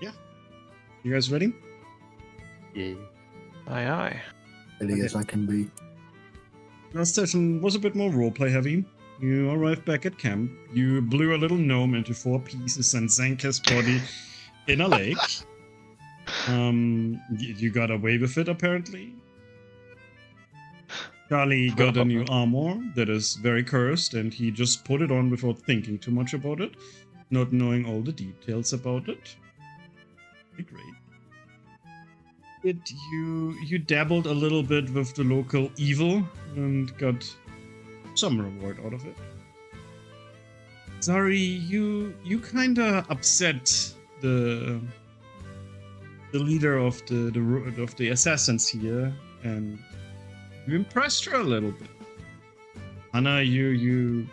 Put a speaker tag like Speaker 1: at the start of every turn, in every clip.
Speaker 1: Yeah. You guys ready?
Speaker 2: Yeah.
Speaker 3: Aye, aye.
Speaker 4: Ready as I can be.
Speaker 1: Last session was a bit more roleplay heavy. You arrived back at camp. You blew a little gnome into 4 pieces and sank his body in a lake. You got away with it apparently. Charlie got a new armor that is very cursed, and he just put it on without thinking too much about it, not knowing all the details about it. Great. You dabbled a little bit with the local evil and got some reward out of it. Sorry, you kinda upset the leader of the assassins here, and you impressed her a little bit. Anna, you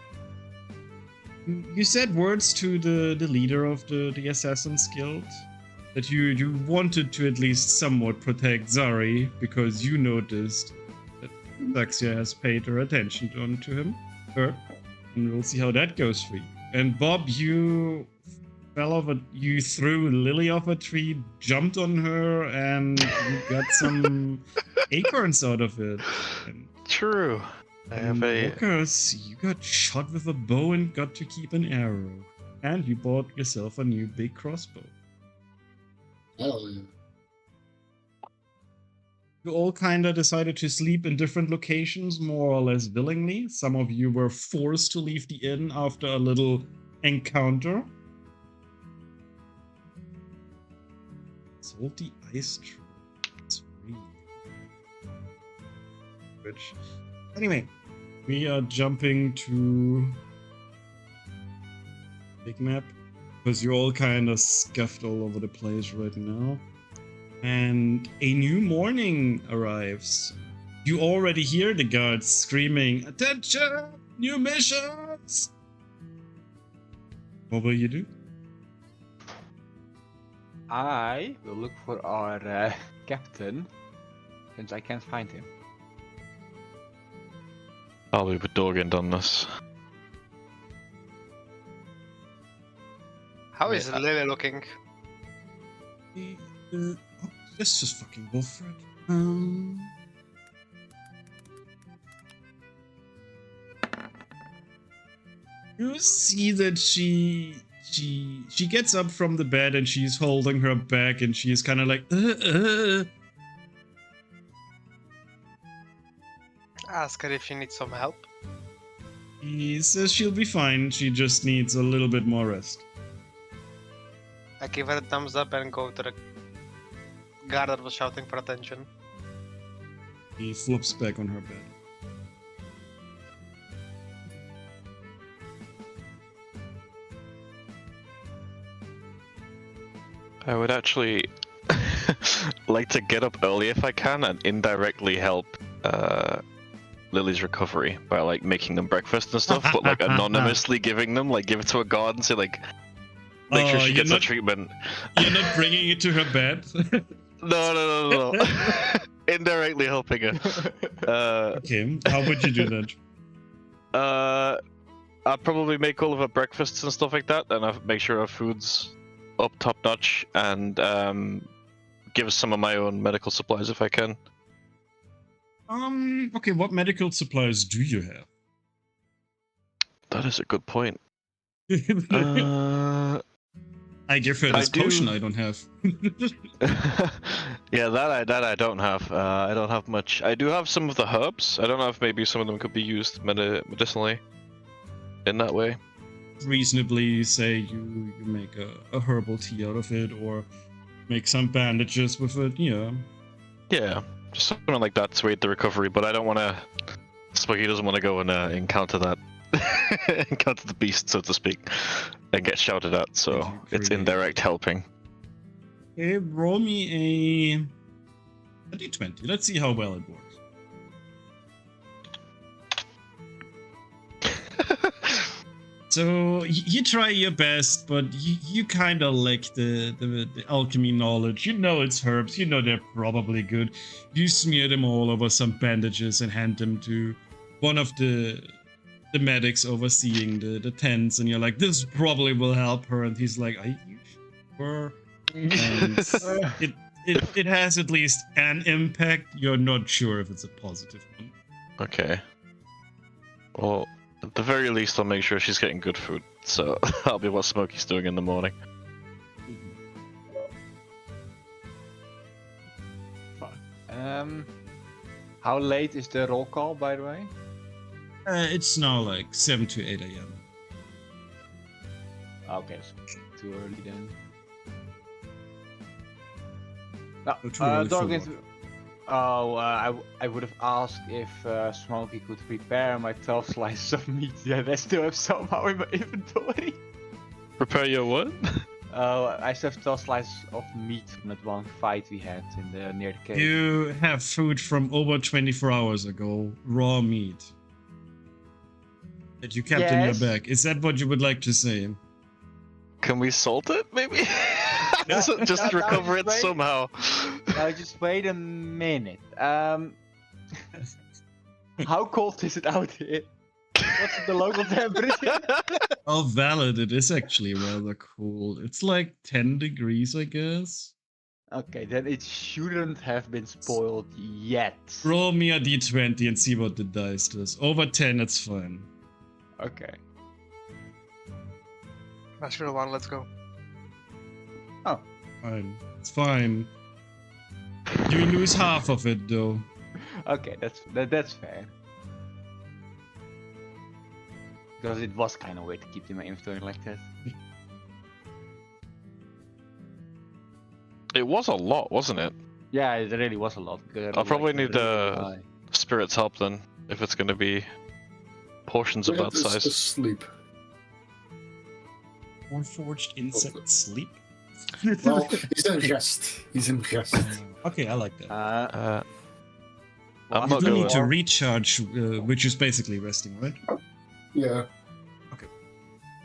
Speaker 1: said words to the leader of the Assassins Guild that you wanted to at least somewhat protect Zari because you noticed that Zaxia has paid her attention to her, and we'll see how that goes for you. And Bob, you threw Lily off a tree, jumped on her, and you got some acorns out of it. And
Speaker 3: True. I have a...
Speaker 1: Lucas, you got shot with a bow and got to keep an arrow. And you bought yourself a new big crossbow.
Speaker 4: Hell yeah.
Speaker 1: You all kinda decided to sleep in different locations, more or less willingly. Some of you were forced to leave the inn after a little encounter. Salty ice troll. It's free. Which, anyway, we are jumping to big map because you're all kind of scuffed all over the place right now. And a new morning arrives. You already hear the guards screaming, "Attention! New missions!" What will you do?
Speaker 2: I will look for our captain, since I can't find him.
Speaker 3: I'll be with Dorgan on this.
Speaker 5: How is Lily looking?
Speaker 1: Let's just fucking go for it. You see that she gets up from the bed and she's holding her back and she's kind of like,
Speaker 5: Ask her if she needs some help.
Speaker 1: He says she'll be fine. She just needs a little bit more rest.
Speaker 5: I give her a thumbs up and go to the guard that was shouting for attention.
Speaker 1: He flops back on her bed.
Speaker 3: I would actually like to get up early if I can and indirectly help Lily's recovery by like making them breakfast and stuff, but like anonymously giving them, like give it to a guard and say like, make sure she gets a treatment.
Speaker 1: You're not bringing it to her bed?
Speaker 3: No. Indirectly helping her.
Speaker 1: Okay, how would you do that?
Speaker 3: I'd probably make all of her breakfasts and stuff like that, and I'd make sure her food's up top notch, and give us some of my own medical supplies if I can.
Speaker 1: Okay, what medical supplies do you have?
Speaker 3: That is a good point.
Speaker 1: I give her this potion I don't have.
Speaker 3: Yeah, that I don't have. I don't have much. I do have some of the herbs. I don't know if maybe some of them could be used medicinally in that way.
Speaker 1: Reasonably say you make a herbal tea out of it, or make some bandages with it, yeah.
Speaker 3: Yeah, just something like that to aid the recovery, but I don't want to... Spooky doesn't want to go and encounter that. Encounter the beast, so to speak, and get shouted at, so it's indirect helping.
Speaker 1: Okay, roll me a d20. Let's see how well it works. So you try your best, but you kind of lack the alchemy knowledge. You know it's herbs. You know they're probably good. You smear them all over some bandages and hand them to one of the medics overseeing the tents, and you're like, this probably will help her. And he's like, are you sure? And it has at least an impact. You're not sure if it's a positive one.
Speaker 3: Okay. Well, at the very least, I'll make sure she's getting good food. So that'll be what Smokey's doing in the morning.
Speaker 2: How late is the roll call, by the way?
Speaker 1: It's now like 7 to 8 a.m.
Speaker 2: Okay, so too early then. No,
Speaker 1: Too early for
Speaker 2: Dorgan.
Speaker 1: what?
Speaker 2: Oh, I would have asked if Smokey could prepare my 12 slices of meat that I still have somehow in my inventory.
Speaker 3: Prepare your what?
Speaker 2: I still have 12 slices of meat from that one fight we had in the near the cave.
Speaker 1: You have food from over 24 hours ago, raw meat, that you kept in your
Speaker 2: Yes.
Speaker 1: bag. Is that what you would like to say?
Speaker 3: Can we salt it, maybe? just
Speaker 2: no,
Speaker 3: recover it
Speaker 2: wait.
Speaker 3: somehow.
Speaker 2: Now just wait a minute. How cold is it out here? What's the local temperature?
Speaker 1: How valid it is actually rather cool. It's like 10 degrees, I guess.
Speaker 2: Okay, then it shouldn't have been spoiled yet.
Speaker 1: Roll me a d20 and see what the dice does. Over 10, it's fine.
Speaker 2: Okay.
Speaker 5: Master one, let's go.
Speaker 1: Fine. It's fine. You lose half of it though.
Speaker 2: Okay, that's fair. Because it was kind of weird to keep in my inventory like that.
Speaker 3: It was a lot, wasn't it?
Speaker 2: Yeah, it really was a lot.
Speaker 3: I'll probably need Spirit's help then, if it's going to be portions of that size.
Speaker 4: Asleep.
Speaker 1: Warforged insect sleep?
Speaker 4: Well, he's in rest. He's in rest.
Speaker 1: Okay, I like that.
Speaker 3: I'm
Speaker 1: You
Speaker 3: not
Speaker 1: do
Speaker 3: going
Speaker 1: need to
Speaker 3: to.
Speaker 1: recharge, which is basically resting, right?
Speaker 4: Yeah.
Speaker 1: Okay.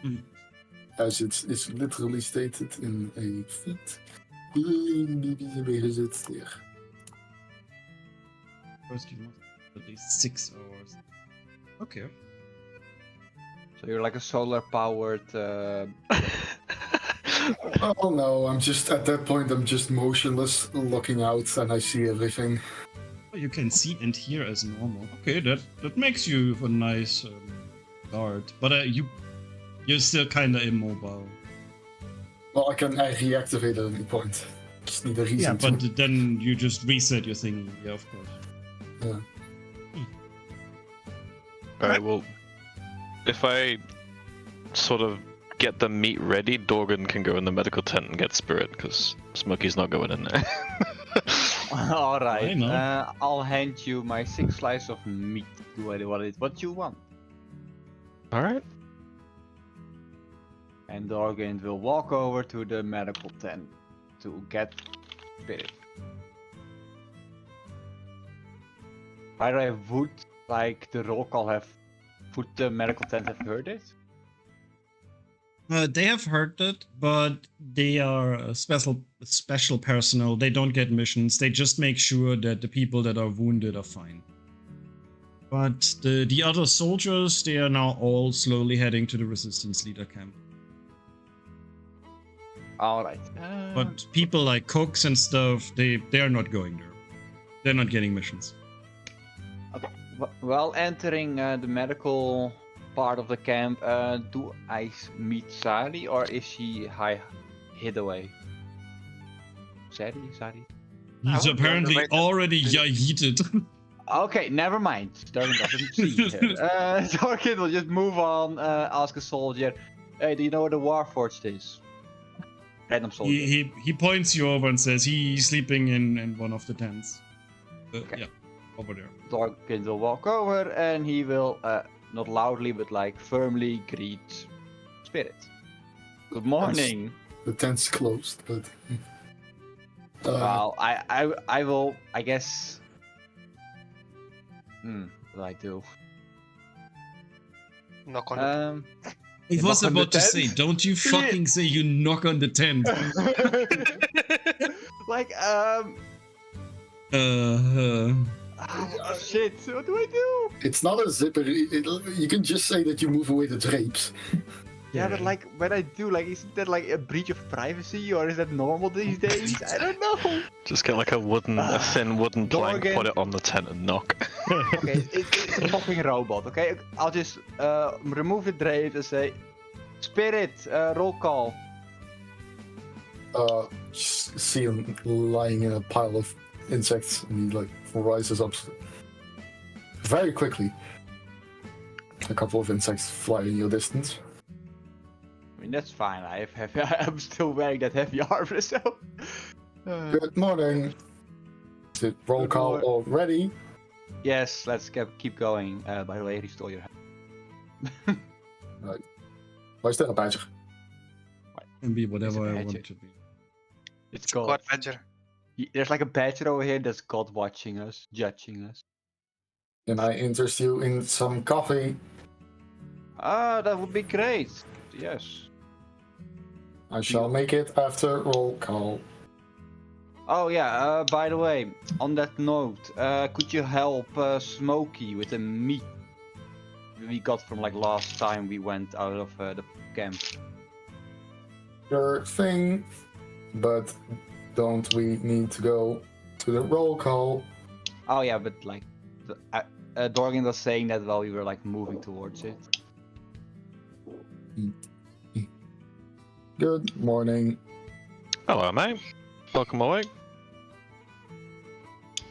Speaker 1: Mhm.
Speaker 4: As it's literally stated in a feat. Where is it? There.
Speaker 1: First, you must have at least 6 hours. Okay.
Speaker 2: So you're like a solar powered.
Speaker 4: Oh no, I'm just at that point. I'm just motionless, looking out, and I see everything.
Speaker 1: You can see and hear as normal. Okay, that makes you a nice guard, but you're still kind of immobile.
Speaker 4: Well, I can reactivate at any point. Just need a reason
Speaker 1: Yeah,
Speaker 4: to.
Speaker 1: but then you just reset your thing. Yeah, of course.
Speaker 3: Alright, well, if I sort of get the meat ready, Dorgan can go in the medical tent and get Spirit, because Smokey's not going in there.
Speaker 2: All right.
Speaker 1: I know.
Speaker 2: I'll hand you my 6 slices of meat. Do I what you want?
Speaker 3: Alright.
Speaker 2: And Dorgan will walk over to the medical tent to get Spirit. By the way, would like the roll call have would the medical tent have heard it?
Speaker 1: They have heard it, but they are special personnel. They don't get missions. They just make sure that the people that are wounded are fine. But the other soldiers, they are now all slowly heading to the resistance leader camp.
Speaker 2: All right.
Speaker 1: But people like cooks and stuff, they are not going there. They're not getting missions.
Speaker 2: Okay. While entering the medical part of the camp, do I meet Sari or is she hid away? Sari?
Speaker 1: He's
Speaker 5: would
Speaker 1: apparently
Speaker 5: wait-
Speaker 1: already yeeted.
Speaker 2: Okay, never mind. Dorgan doesn't see her. Dorgan will just move on, ask a soldier, hey, do you know where the Warforged is? Random soldier.
Speaker 1: he points you over and says he's sleeping in one of the tents.
Speaker 2: Okay.
Speaker 1: Yeah, over there.
Speaker 2: Dorgan will walk over and he will, not loudly, but like firmly greet Spirit. Good morning.
Speaker 4: The tent's closed, but.
Speaker 2: Well, I will, I guess. What do I do?
Speaker 5: Knock on
Speaker 2: Um,
Speaker 1: I
Speaker 2: You
Speaker 1: was
Speaker 2: knock on the
Speaker 1: about to say,
Speaker 2: tent?
Speaker 1: don't you fucking say you knock on the tent.
Speaker 2: like, shit, what do I do?
Speaker 4: It's not a zipper. You can just say that you move away the drapes.
Speaker 2: Yeah, but like when I do, like, isn't that like a breach of privacy, or is that normal these days? I don't know.
Speaker 3: Just get like a thin wooden plank,
Speaker 2: Dorgan.
Speaker 3: put it on the tent and knock.
Speaker 2: Okay, it's a fucking robot. Okay, I'll just remove the drape and say, Spirit, roll call.
Speaker 4: See him lying in a pile of insects, and he like rises up very quickly. A couple of insects fly in your distance.
Speaker 2: I mean, that's fine. I have heavy. I'm still wearing that heavy armor, so.
Speaker 4: Good morning. Is it roll
Speaker 2: Good
Speaker 4: call
Speaker 2: morning.
Speaker 4: already?
Speaker 2: Yes, let's keep going. By the way, restore your hand.
Speaker 4: Waar is de badger?
Speaker 1: Can be whatever I
Speaker 2: badger.
Speaker 1: want to be.
Speaker 2: It's
Speaker 5: God
Speaker 2: God.
Speaker 5: Badger.
Speaker 2: There's like a badger over here that's God watching us, judging us.
Speaker 4: Can I interest you in some coffee?
Speaker 2: Ah, that would be great. Yes.
Speaker 4: I shall make it after roll call.
Speaker 2: Oh yeah. By the way, on that note, could you help Smokey with the meat we got from like last time we went out of the camp?
Speaker 4: Sure thing, but don't we need to go to the roll call?
Speaker 2: Oh yeah, but like, Dorgan was saying that while we were like moving towards it.
Speaker 4: Good morning.
Speaker 3: Hello, mate. Welcome away.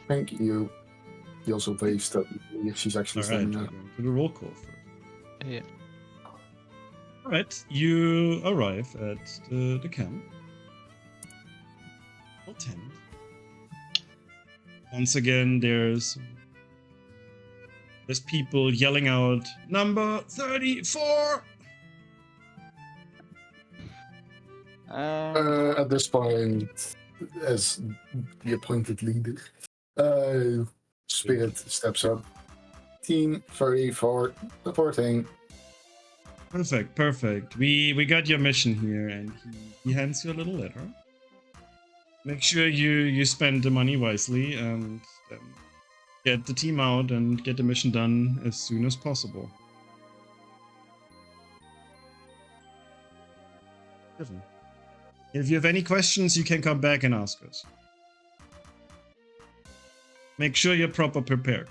Speaker 4: Thank you. He also waves that she's actually
Speaker 1: All right,
Speaker 4: standing
Speaker 1: we're
Speaker 4: there.
Speaker 1: going to the roll call first.
Speaker 3: Yeah.
Speaker 1: All right, you arrive at the camp. Full tent. Once again, there's people yelling out, "Number 34!"
Speaker 4: At this point, as the appointed leader, Spirit steps up. Team 34 reporting.
Speaker 1: Perfect. We got your mission here, and he hands you a little letter. Make sure you spend the money wisely and get the team out and get the mission done as soon as possible. If you have any questions, you can come back and ask us. Make sure you're proper prepared.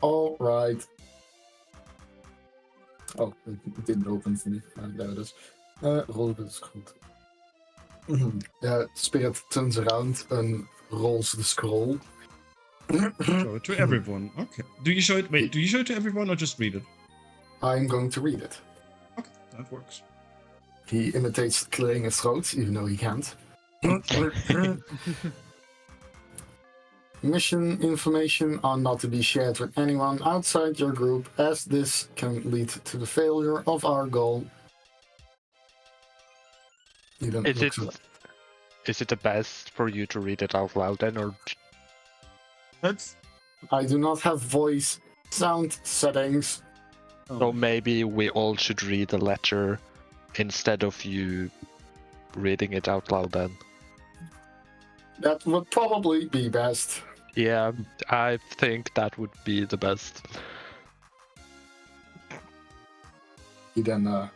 Speaker 4: All right. Oh, it didn't open for me. There it is. Roll is good. Spirit turns around and rolls the scroll.
Speaker 1: Show it to everyone. Okay. Do you show it? Wait, do you show it to everyone or just read it?
Speaker 4: I'm going to read it.
Speaker 1: Okay, that works.
Speaker 4: He imitates clearing his throat, even though he can't. Mission information are not to be shared with anyone outside your group, as this can lead to the failure of our goal.
Speaker 6: Is it the best for you to read it out loud then, or?
Speaker 4: I do not have voice sound settings.
Speaker 6: So maybe we all should read the letter instead of you reading it out loud then.
Speaker 4: That would probably be best.
Speaker 6: Yeah, I think that would be the best.
Speaker 4: He then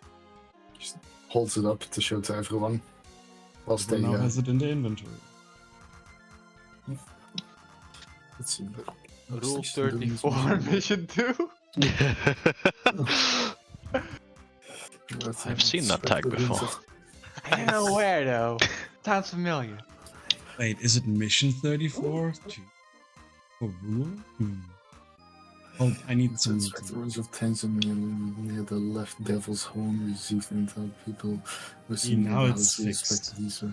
Speaker 4: just holds it up to show to everyone. Whilst they
Speaker 1: Now has it in the inventory.
Speaker 4: let's see.
Speaker 2: Rule 34, mission 2.
Speaker 3: I've seen that tag before.
Speaker 2: I don't know where though. Sounds familiar.
Speaker 1: Wait, is it mission 34? For rule? Oh, I need some.
Speaker 4: Spectrals of Tanzania near the left devil's horn received intel people listening
Speaker 1: now
Speaker 4: to
Speaker 1: it's
Speaker 4: how to
Speaker 1: fixed.
Speaker 4: expect these.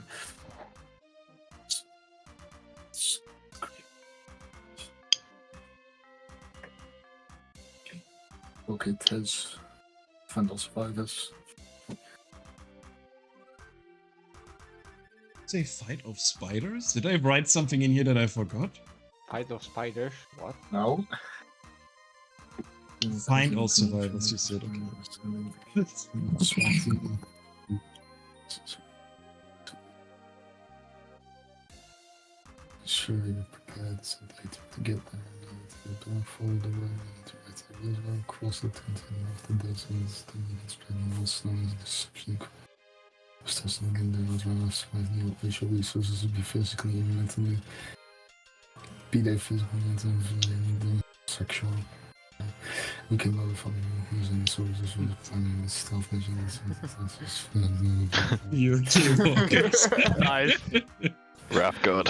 Speaker 4: Okay, Tez. Vandal survivors.
Speaker 1: Say fight of spiders? Did I write something in here that I forgot?
Speaker 2: Fight of spiders? What?
Speaker 4: No.
Speaker 1: Find all survivors, you said, okay.
Speaker 4: Sure, you're prepared so later to get there. Don't fall the way to Across the continent of the deserts, the needed spreading all snow is a deception. Testing can do not run off new facial resources to be physically and mentally. Be they physical, mentally, sexual. We can modify using sources with planning and stealth missions.
Speaker 1: You killwalkers.
Speaker 6: Nice.
Speaker 3: Rap god.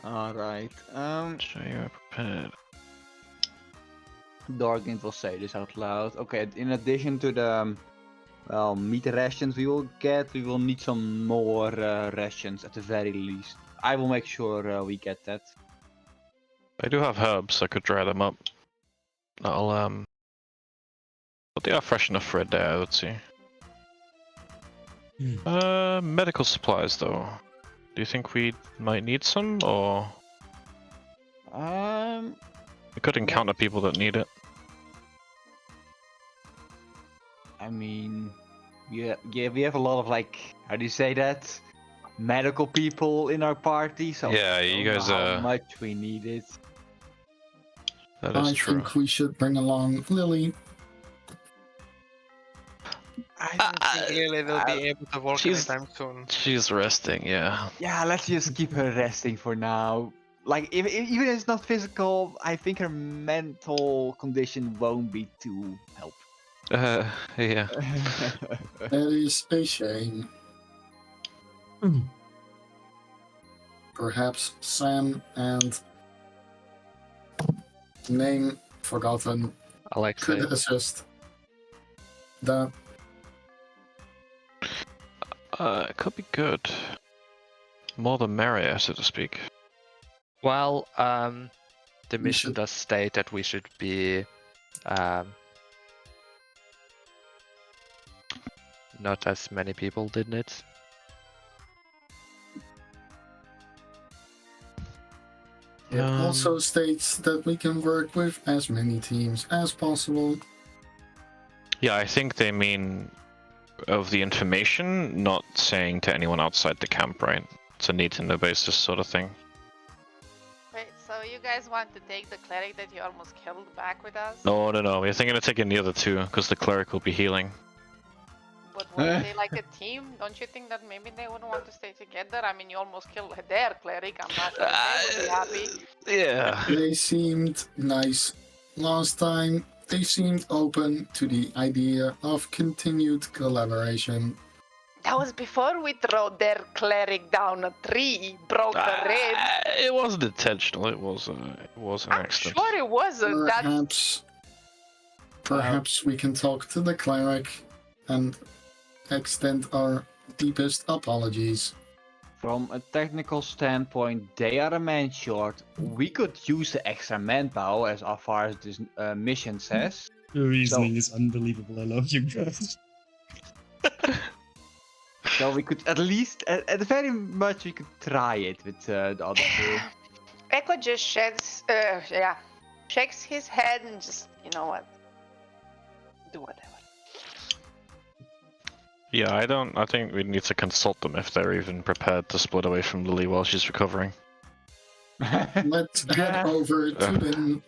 Speaker 2: Alright.
Speaker 3: So you are prepared.
Speaker 2: Dargint will say this out loud. Okay, in addition to the well, meat rations we will need some more rations at the very least. I will make sure we get that.
Speaker 3: I do have herbs, I could dry them up. That'll but they are fresh enough for a day, I would say. Medical supplies though. Do you think we might need some, or we could encounter people that need it?
Speaker 2: I mean, yeah, we have a lot of like, how do you say that? Medical people in our party, so
Speaker 3: Yeah,
Speaker 2: I
Speaker 3: you
Speaker 2: don't
Speaker 3: guys,
Speaker 2: know how much we need it.
Speaker 3: That is
Speaker 4: I
Speaker 3: true.
Speaker 4: think we should bring along Lily.
Speaker 5: I don't think Lily will be able to walk
Speaker 3: she's-
Speaker 5: anytime soon.
Speaker 3: She's resting, yeah.
Speaker 2: Yeah, let's just keep her resting for now. Like, even if it's not physical, I think her mental condition won't be too help.
Speaker 3: Yeah.
Speaker 4: That is a shame. Perhaps Sam and name forgotten
Speaker 6: Alexei.
Speaker 4: could assist. That
Speaker 3: It could be good. More the merrier, so to speak.
Speaker 6: Well, the mission
Speaker 4: should-
Speaker 6: does state that we should be not as many people, didn't it?
Speaker 4: it also states that we can work with as many teams as possible.
Speaker 3: Yeah, I think they mean of the information, not saying to anyone outside the camp, right? It's a need-to-know basis sort of thing.
Speaker 7: Wait, so you guys want to take the cleric that you almost killed back with us?
Speaker 3: No, we're thinking of taking the other two, because the cleric will be healing.
Speaker 7: But were they like a team? Don't you think that maybe they wouldn't want to stay together? I mean, you almost killed their cleric. I'm not sure they would be happy.
Speaker 3: Yeah.
Speaker 4: They seemed nice last time. They seemed open to the idea of continued collaboration.
Speaker 7: That was before we threw their cleric down a tree, broke a rib.
Speaker 3: It wasn't intentional, it was an
Speaker 7: I'm
Speaker 3: accident.
Speaker 7: sure it wasn't.
Speaker 4: Perhaps we can talk to the cleric and extend our deepest apologies.
Speaker 2: From a technical standpoint, they are a man short. We could use the extra manpower as far as this mission says.
Speaker 1: Your reasoning is unbelievable. I love you guys.
Speaker 2: So we could at least, at very much, we could try it with the other two.
Speaker 7: Echo just shakes his head and just, you know what, do whatever.
Speaker 3: Yeah, I think we need to consult them if they're even prepared to split away from Lily while she's recovering.
Speaker 4: Let's head over to them.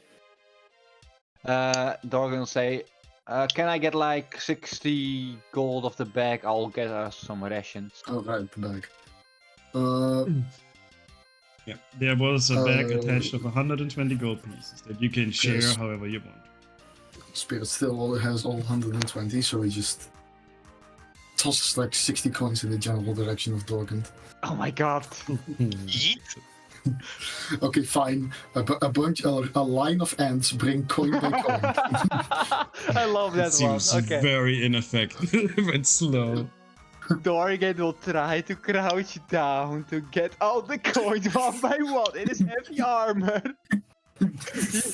Speaker 2: Dorgan will say, can I get like 60 gold off the bag? I'll get us some rations.
Speaker 4: Oh, right, the bag.
Speaker 1: Yeah, there was a bag
Speaker 4: Uh,
Speaker 1: attached of 120 gold pieces that you can share
Speaker 4: Yes.
Speaker 1: however you want.
Speaker 4: Spirit still has all 120, so he just tosses like 60 coins in the general direction of Dorgan.
Speaker 2: Oh my god.
Speaker 4: Okay, fine. A line of ants bring coin by coin.
Speaker 2: I love
Speaker 1: It
Speaker 2: that one.
Speaker 1: seems
Speaker 2: Okay.
Speaker 1: very ineffective and slow.
Speaker 2: Dorgan will try to crouch down to get all the coins one by one in his heavy armor.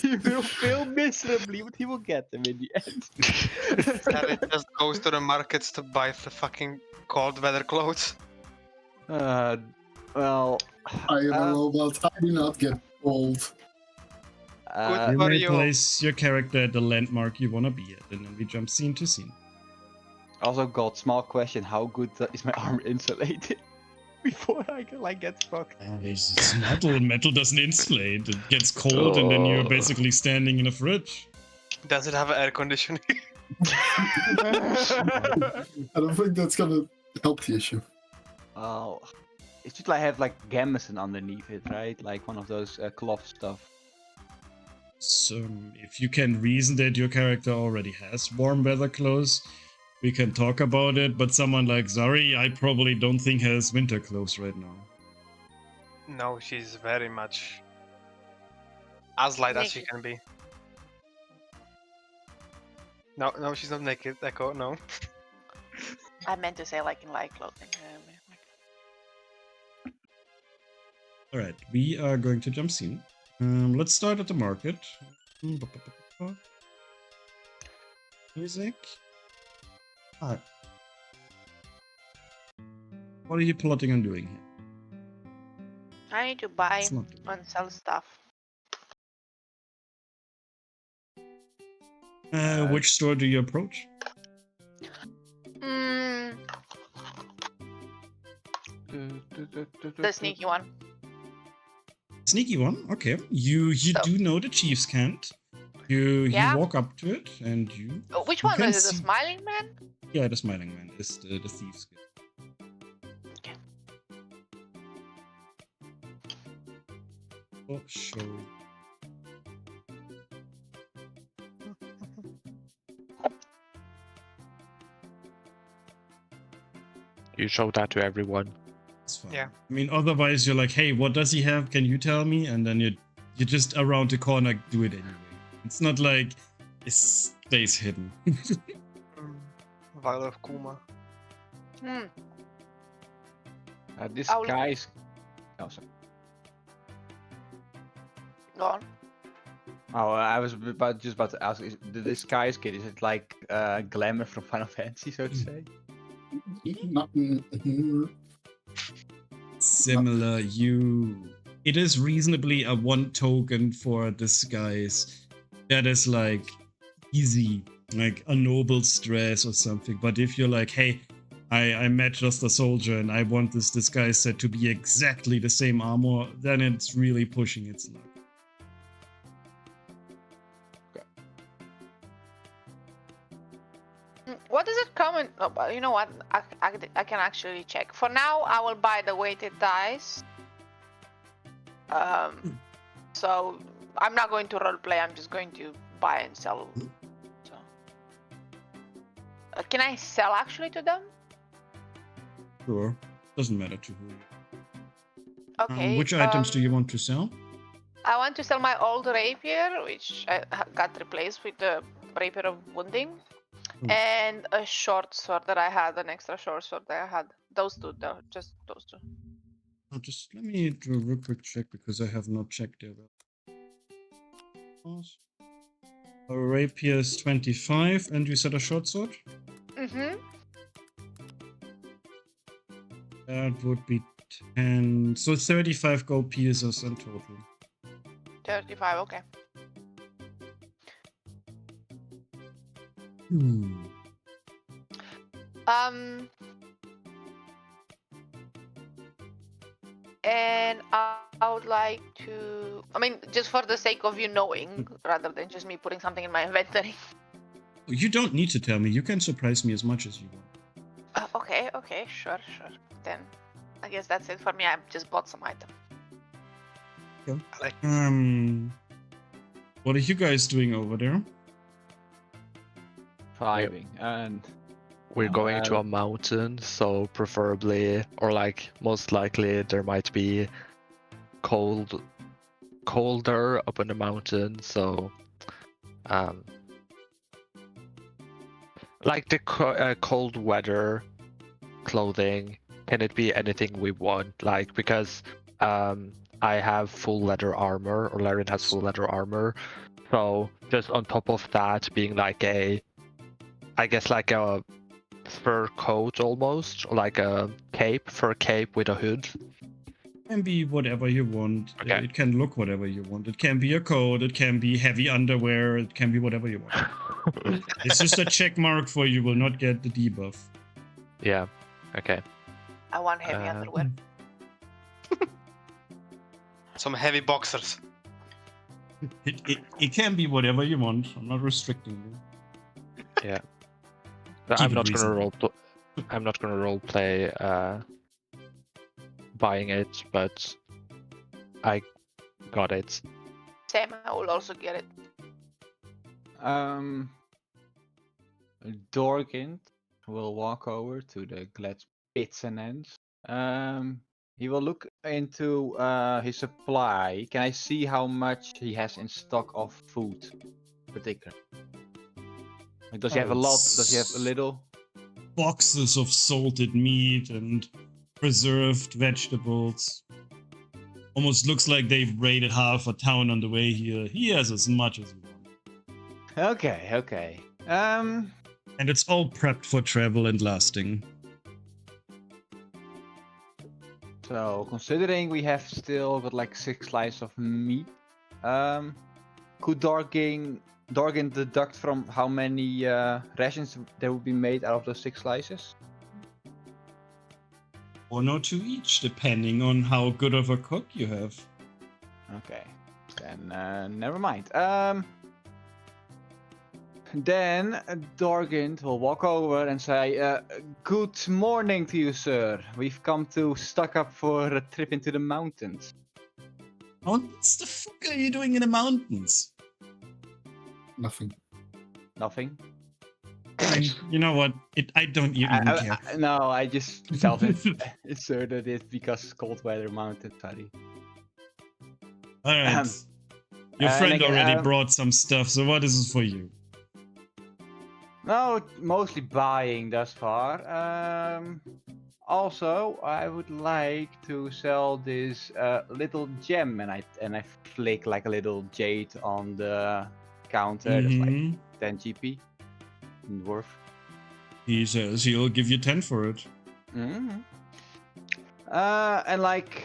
Speaker 2: He will fail miserably, but he will get them in the end.
Speaker 5: Harry just goes to the markets to buy the fucking cold weather clothes.
Speaker 2: Well,
Speaker 4: I am a robot. I do not get cold.
Speaker 1: You
Speaker 5: For
Speaker 1: may
Speaker 5: you.
Speaker 1: place your character at the landmark you want to be at, and then we jump scene to scene.
Speaker 2: also got small question, how good is my armor insulated? before I can like get fucked.
Speaker 1: It's metal. Metal doesn't insulate. It gets cold, and then you're
Speaker 3: Oh.
Speaker 1: basically standing in a fridge.
Speaker 5: Does it have air conditioning?
Speaker 4: I don't think that's gonna help the issue.
Speaker 2: Oh, it should like have like gamison underneath it, right? Like one of those cloth stuff.
Speaker 1: So, if you can reason that your character already has warm weather clothes, we can talk about it. But someone like Zari, I probably don't think has winter clothes right now.
Speaker 5: No, she's very much as light as she
Speaker 7: Naked.
Speaker 5: can be. No, she's not naked. Echo, no.
Speaker 7: I meant to say like in light clothing.
Speaker 1: All right, we are going to jump scene. Let's start at the market. Music. Ah. What are you plotting on doing here?
Speaker 7: I need to buy
Speaker 1: It's not doing
Speaker 7: and sell stuff.
Speaker 1: Which store do you approach?
Speaker 7: Mm, the sneaky one.
Speaker 1: Sneaky one. Okay. You
Speaker 7: So-
Speaker 1: do know the Chief's Cant. You
Speaker 7: Yeah.
Speaker 1: walk up to it and you.
Speaker 7: Oh, which
Speaker 1: You
Speaker 7: one
Speaker 1: can
Speaker 7: is it? The
Speaker 1: see-
Speaker 7: smiling man?
Speaker 1: Yeah, the Smiling Man is the Thieves Guild.
Speaker 7: Okay.
Speaker 1: Oh, show.
Speaker 6: You show that to everyone.
Speaker 1: It's fine.
Speaker 5: Yeah.
Speaker 1: I mean, otherwise you're like, hey, what does he have? Can you tell me? And then you just around the corner do it anyway. It's not like it stays hidden.
Speaker 5: Vial of Kuma.
Speaker 7: Hmm.
Speaker 2: This
Speaker 7: I'll-
Speaker 2: guy's. Oh, sorry.
Speaker 7: Go on.
Speaker 2: Oh, I was just about to ask: the disguise kit, is it like Glamour from Final Fantasy, so to say?
Speaker 1: Similar, it is reasonably a one token for disguise that is like easy, like a noble stress or something. But if you're like, hey, I met just a soldier and I want this disguise set to be exactly the same armor, then it's really pushing its luck.
Speaker 7: What does it come in? Oh, but you know what? I can actually check. For now, I will buy the weighted dice. So I'm not going to roleplay. I'm just going to buy and sell. So, can I sell actually to them?
Speaker 1: Sure, doesn't matter to who.
Speaker 7: Okay.
Speaker 1: Which items do you want to sell?
Speaker 7: I want to sell my old rapier, which got replaced with the rapier of wounding, and a short sword that I had, an extra short sword that I had. Those two, though, just those two.
Speaker 1: Just let me do a real quick check because I have not checked their weapons. A rapier is 25, and you said a short sword?
Speaker 7: Mm-hmm.
Speaker 1: That would be 10. So 35 gold pieces in total.
Speaker 7: 35, okay. And I would like to, I mean, just for the sake of you knowing, rather than just me putting something in my inventory.
Speaker 1: You don't need to tell me. You can surprise me as much as you want.
Speaker 7: Okay, sure. Then I guess that's it for me. I just bought some item.
Speaker 1: What are you guys doing over there?
Speaker 2: Vibing and.
Speaker 6: We're going to a mountain, so preferably, or like most likely, there might be colder up in the mountain. So, like the cold weather clothing. Can it be anything we want? Like because I have full leather armor, or Laren has full leather armor. So just on top of that, being like I guess like a fur coat almost, or like a fur cape with a hood.
Speaker 1: It can be whatever you want.
Speaker 6: Okay.
Speaker 1: It can look whatever you want. It can be a coat. It can be heavy underwear. It can be whatever you want. It's just a check mark for you will not get the debuff.
Speaker 6: Yeah. Okay.
Speaker 7: I want heavy underwear.
Speaker 5: Some heavy boxers.
Speaker 1: It can be whatever you want. I'm not restricting you.
Speaker 6: Yeah. But
Speaker 1: Keep
Speaker 6: I'm
Speaker 1: it
Speaker 6: not gonna
Speaker 1: reasonable.
Speaker 6: I'm not gonna role play buying it, but I got it.
Speaker 7: Same, I will also get it.
Speaker 2: Dorgint will walk over to the Glad Pits and Ends. He will look into his supply. Can I see how much he has in stock of food, particular? Like, does he have a lot? Does he have a little?
Speaker 1: Boxes of salted meat and preserved vegetables. Almost looks like they've raided half a town on the way here. He has as much as you want.
Speaker 2: Okay, okay.
Speaker 1: And it's all prepped for travel and lasting.
Speaker 2: So considering we have still got like 6 slices of meat, could Dorgin deduct from how many rations there would be made out of those 6 slices?
Speaker 1: 1 or 2 each, depending on how good of a cook you have.
Speaker 2: Okay, then never mind. Then Dorgint will walk over and say, "Good morning to you, sir. We've come to stock up for a trip into the mountains."
Speaker 1: What the fuck are you doing in the mountains?
Speaker 4: Nothing.
Speaker 2: Nothing.
Speaker 1: You know what? I don't even care.
Speaker 2: No, I just self-inserted it because cold weather mountain. Sorry.
Speaker 1: Alright. Your
Speaker 2: and
Speaker 1: friend
Speaker 2: again,
Speaker 1: already brought some stuff, so what is it for you?
Speaker 2: No, mostly buying thus far. Also, I would like to sell this little gem, and I flick like a little jade on the counter. That's like 10 GP worth.
Speaker 1: He says he'll give you 10 for it.
Speaker 2: And like,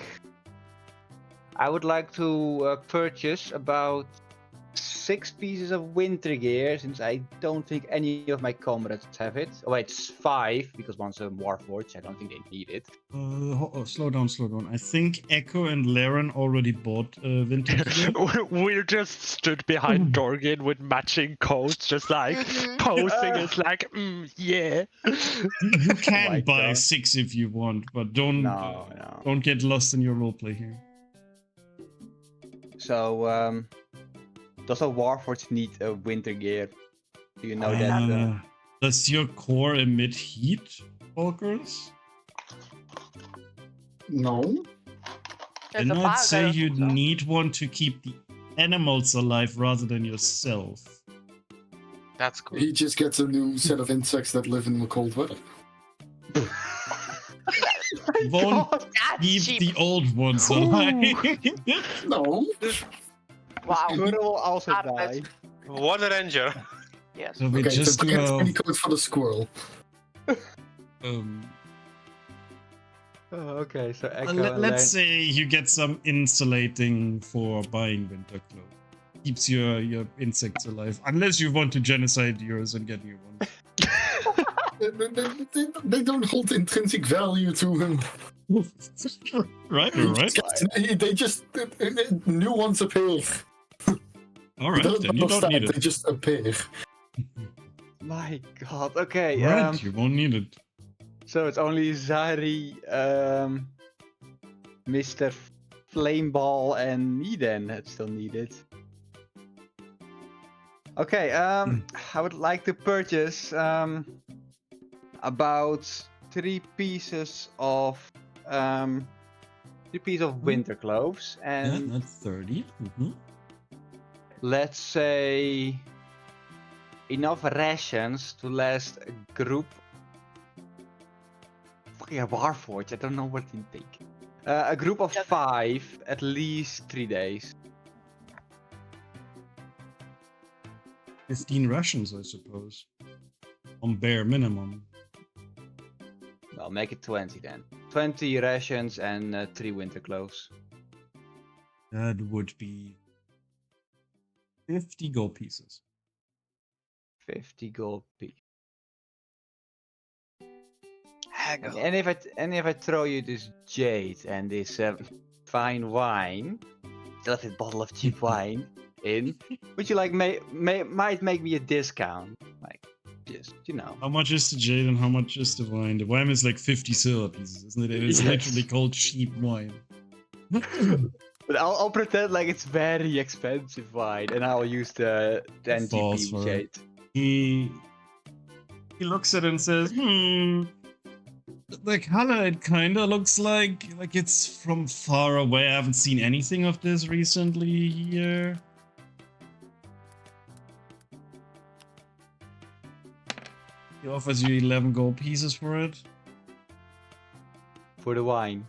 Speaker 2: I would like to purchase about 6 pieces of winter gear, since I don't think any of my comrades have it. Oh wait, it's 5, because one's a Warforged. I don't think they need it.
Speaker 1: Slow down. I think Echo and Laren already bought winter gear.
Speaker 6: We just stood behind Dorgin with matching coats, just like posing as like, yeah.
Speaker 1: You can
Speaker 2: my
Speaker 1: buy
Speaker 2: God.
Speaker 1: 6 if you want, but don't get lost in your roleplay here.
Speaker 2: So, does a Warforged need a winter gear? Do you know that?
Speaker 1: Does your core emit heat, Walkers?
Speaker 4: No.
Speaker 7: There's
Speaker 1: And
Speaker 7: a
Speaker 1: I'd
Speaker 7: fire
Speaker 1: say
Speaker 7: there,
Speaker 1: you'd
Speaker 7: so.
Speaker 1: need one to keep the animals alive rather than yourself.
Speaker 5: That's cool.
Speaker 4: He just gets a new set of insects that live in the cold weather.
Speaker 1: Won't
Speaker 7: That's
Speaker 1: keep
Speaker 7: cheap.
Speaker 1: the old ones alive.
Speaker 4: No.
Speaker 7: Wow.
Speaker 2: Squirrel will also
Speaker 7: Heartless.
Speaker 2: die.
Speaker 5: What a ranger.
Speaker 7: Yes.
Speaker 1: So we
Speaker 4: Okay,
Speaker 1: just
Speaker 4: so
Speaker 1: do
Speaker 4: get
Speaker 1: a,
Speaker 4: 20 codes for the squirrel.
Speaker 2: Okay, so Echo and
Speaker 1: let's say you get some insulating for buying winter clothes. Keeps your insects alive. Unless you want to genocide yours and get new ones.
Speaker 4: They don't hold intrinsic value to him.
Speaker 1: Right.
Speaker 4: They just new ones appear.
Speaker 1: Alright, then you don't need
Speaker 4: They
Speaker 1: it.
Speaker 4: just appear.
Speaker 2: My God. Okay.
Speaker 1: Right, you won't need it.
Speaker 2: So it's only Zari, Mr. Flameball, and me then that still need it. Okay. I would like to purchase about 3 pieces of winter clothes,
Speaker 1: Yeah,
Speaker 2: and
Speaker 1: that's 30.
Speaker 2: let's say enough rations to last a group. Fucking a Warforged, I don't know what you think. A group of 5, at least 3 days.
Speaker 1: 15 rations, I suppose. On bare minimum.
Speaker 2: Well, make it 20 then. 20 rations and 3 winter clothes.
Speaker 1: That would be 50 gold pieces.
Speaker 2: 50 gold piece.
Speaker 5: Haggle.
Speaker 2: And if I throw you this jade and this fine wine, delicate bottle of cheap wine in, would you like might make me a discount? Like, just
Speaker 1: How much is the jade and how much is the wine? The wine is like 50 silver pieces, isn't it? It's
Speaker 2: Yes.
Speaker 1: literally called cheap wine.
Speaker 2: But I'll pretend like it's very expensive wine, and I'll use the 10
Speaker 1: Falls
Speaker 2: GP
Speaker 1: for
Speaker 2: jade.
Speaker 1: it. He looks at it and says, the color it kinda looks like it's from far away. I haven't seen anything of this recently here. He offers you 11 gold pieces for it.
Speaker 2: For the wine.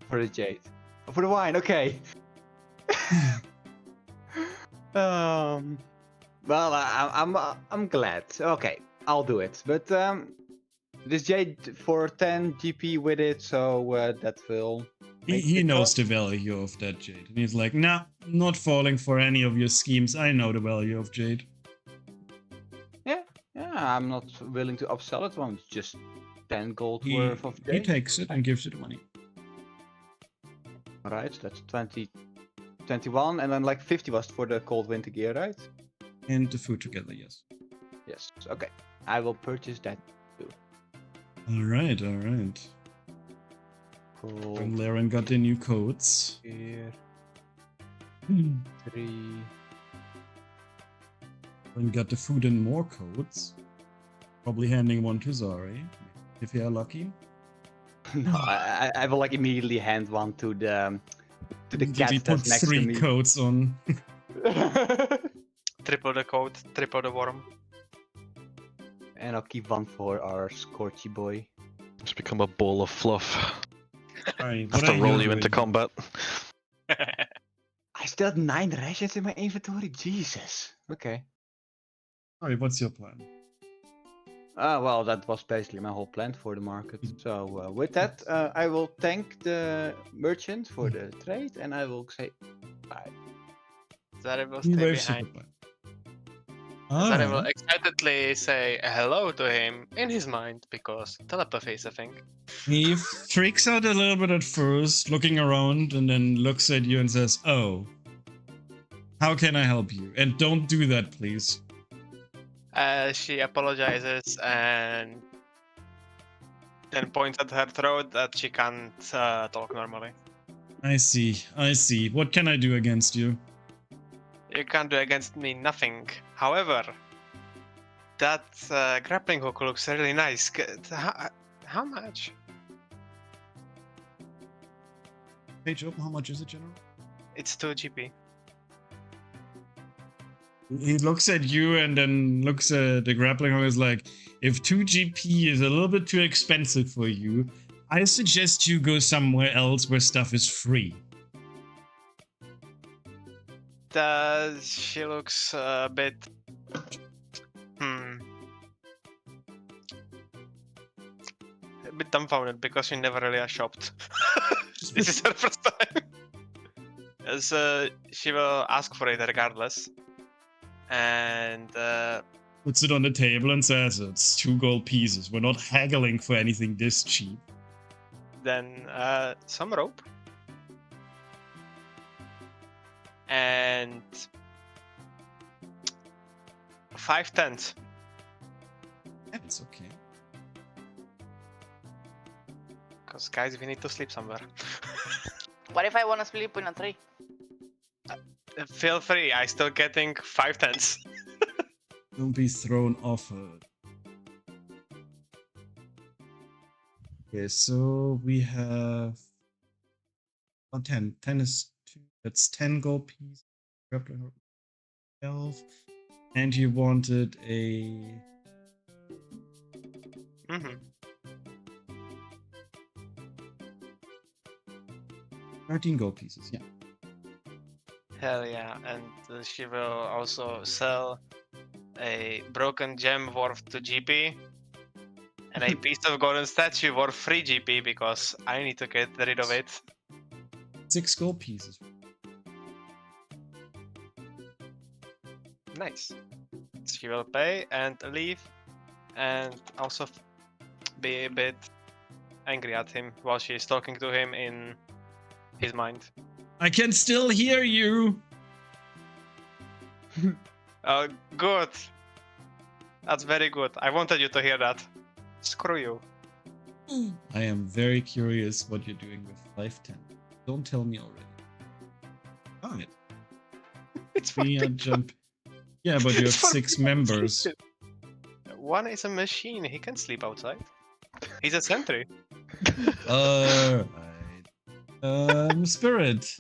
Speaker 2: For the jade. Oh, for the wine, okay. Well, I'm glad. Okay, I'll do it. But this jade for 10 GP with it, so that will.
Speaker 1: He knows the value of that jade, and he's like, "Nah, not falling for any of your schemes. I know the value of jade."
Speaker 2: Yeah, I'm not willing to upsell it once. Just 10 gold worth of
Speaker 1: He
Speaker 2: jade.
Speaker 1: takes it and gives you the money.
Speaker 2: Alright, so that's 20, 21, and then like 50 was for the cold winter gear, right?
Speaker 1: And the food together, yes.
Speaker 2: Yes. Okay, I will purchase that too.
Speaker 1: Alright.
Speaker 2: Cold
Speaker 1: And Laren got the new coats.
Speaker 2: gear 3.
Speaker 1: And got the food and more coats. Probably handing one to Zari, if you are lucky.
Speaker 2: No, I will like immediately hand one to the cat
Speaker 1: He
Speaker 2: that's
Speaker 1: puts
Speaker 2: next to
Speaker 1: 3
Speaker 2: me.
Speaker 1: coats on.
Speaker 5: Triple the coat, triple the worm.
Speaker 2: And I'll keep one for our Scorchy boy.
Speaker 3: Just become a ball of fluff.
Speaker 1: Alright,
Speaker 3: Have to roll you into combat.
Speaker 2: I still have 9 rations in my inventory. Jesus. Okay.
Speaker 1: Alright, what's your plan?
Speaker 2: Well, that was basically my whole plan for the market. So with that, I will thank the merchant for the trade, and I will say bye.
Speaker 5: Zari will
Speaker 1: He
Speaker 5: stay
Speaker 1: waves you
Speaker 5: behind.
Speaker 1: goodbye.
Speaker 5: Zari will
Speaker 1: Alright.
Speaker 5: excitedly say hello to him in his mind, because telepathy is a thing.
Speaker 1: He freaks out a little bit at first, looking around, and then looks at you and says, "Oh, how can I help you? And don't do that, please."
Speaker 5: She apologizes and then points at her throat that she can't talk normally.
Speaker 1: I see. What can I do against you?
Speaker 5: You can't do against me nothing. However, that grappling hook looks really nice. How much?
Speaker 1: Page open, how much is it, General?
Speaker 5: It's 2 GP.
Speaker 1: He looks at you and then looks at the grappling hook and is like, if 2 GP is a little bit too expensive for you, I suggest you go somewhere else where stuff is free.
Speaker 5: She looks a bit... A bit dumbfounded because she never really has shopped. This is her first time. So she will ask for it regardless. And
Speaker 1: Puts it on the table and says, it's 2 gold pieces. We're not haggling for anything this cheap.
Speaker 5: then some rope. And 5 tents.
Speaker 1: That's okay.
Speaker 5: Because guys, we need to sleep somewhere.
Speaker 7: What if I want to sleep in a tree?
Speaker 5: Feel free, I still getting 5 tents.
Speaker 1: Don't be thrown off it. Okay, so we have 10. 10 is 2. That's 10 gold pieces. Grappling hook 12. And you wanted a 13 gold pieces, yeah.
Speaker 5: Hell yeah, and she will also sell a broken gem worth 2 GP and a piece of golden statue worth 3 GP because I need to get rid of it.
Speaker 1: 6 gold pieces.
Speaker 5: Nice. She will pay and leave and also be a bit angry at him while she is talking to him in his mind.
Speaker 1: I can still hear you.
Speaker 5: Good. That's very good. I wanted you to hear that. Screw you.
Speaker 1: I am very curious what you're doing with Life 10. Don't tell me already. Alright.
Speaker 5: It's
Speaker 1: We
Speaker 5: fucking
Speaker 1: jump. Yeah, but you have
Speaker 5: It's
Speaker 1: 6
Speaker 5: fucking
Speaker 1: members.
Speaker 5: stupid. One is a machine. He can sleep outside. He's a sentry.
Speaker 1: Alright. Spirit.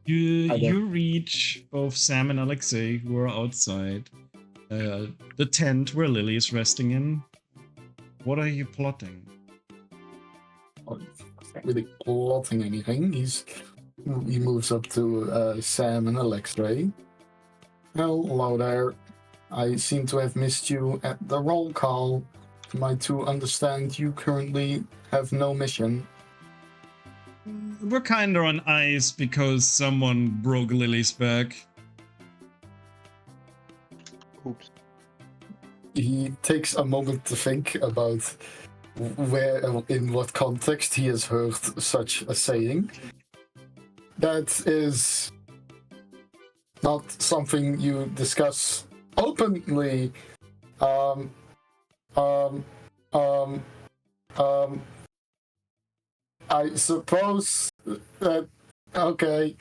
Speaker 1: You reach both Sam and Alexei, who are outside the tent where Lily is resting in. What are you plotting?
Speaker 4: Not really plotting anything. He moves up to Sam and Alexei. Hello there. I seem to have missed you at the roll call. Am I to understand you currently have no mission?
Speaker 1: We're kinda on ice because someone broke Lily's back.
Speaker 2: Oops.
Speaker 4: He takes a moment to think about where, in what context he has heard such a saying. That is not something you discuss openly. I suppose that, okay,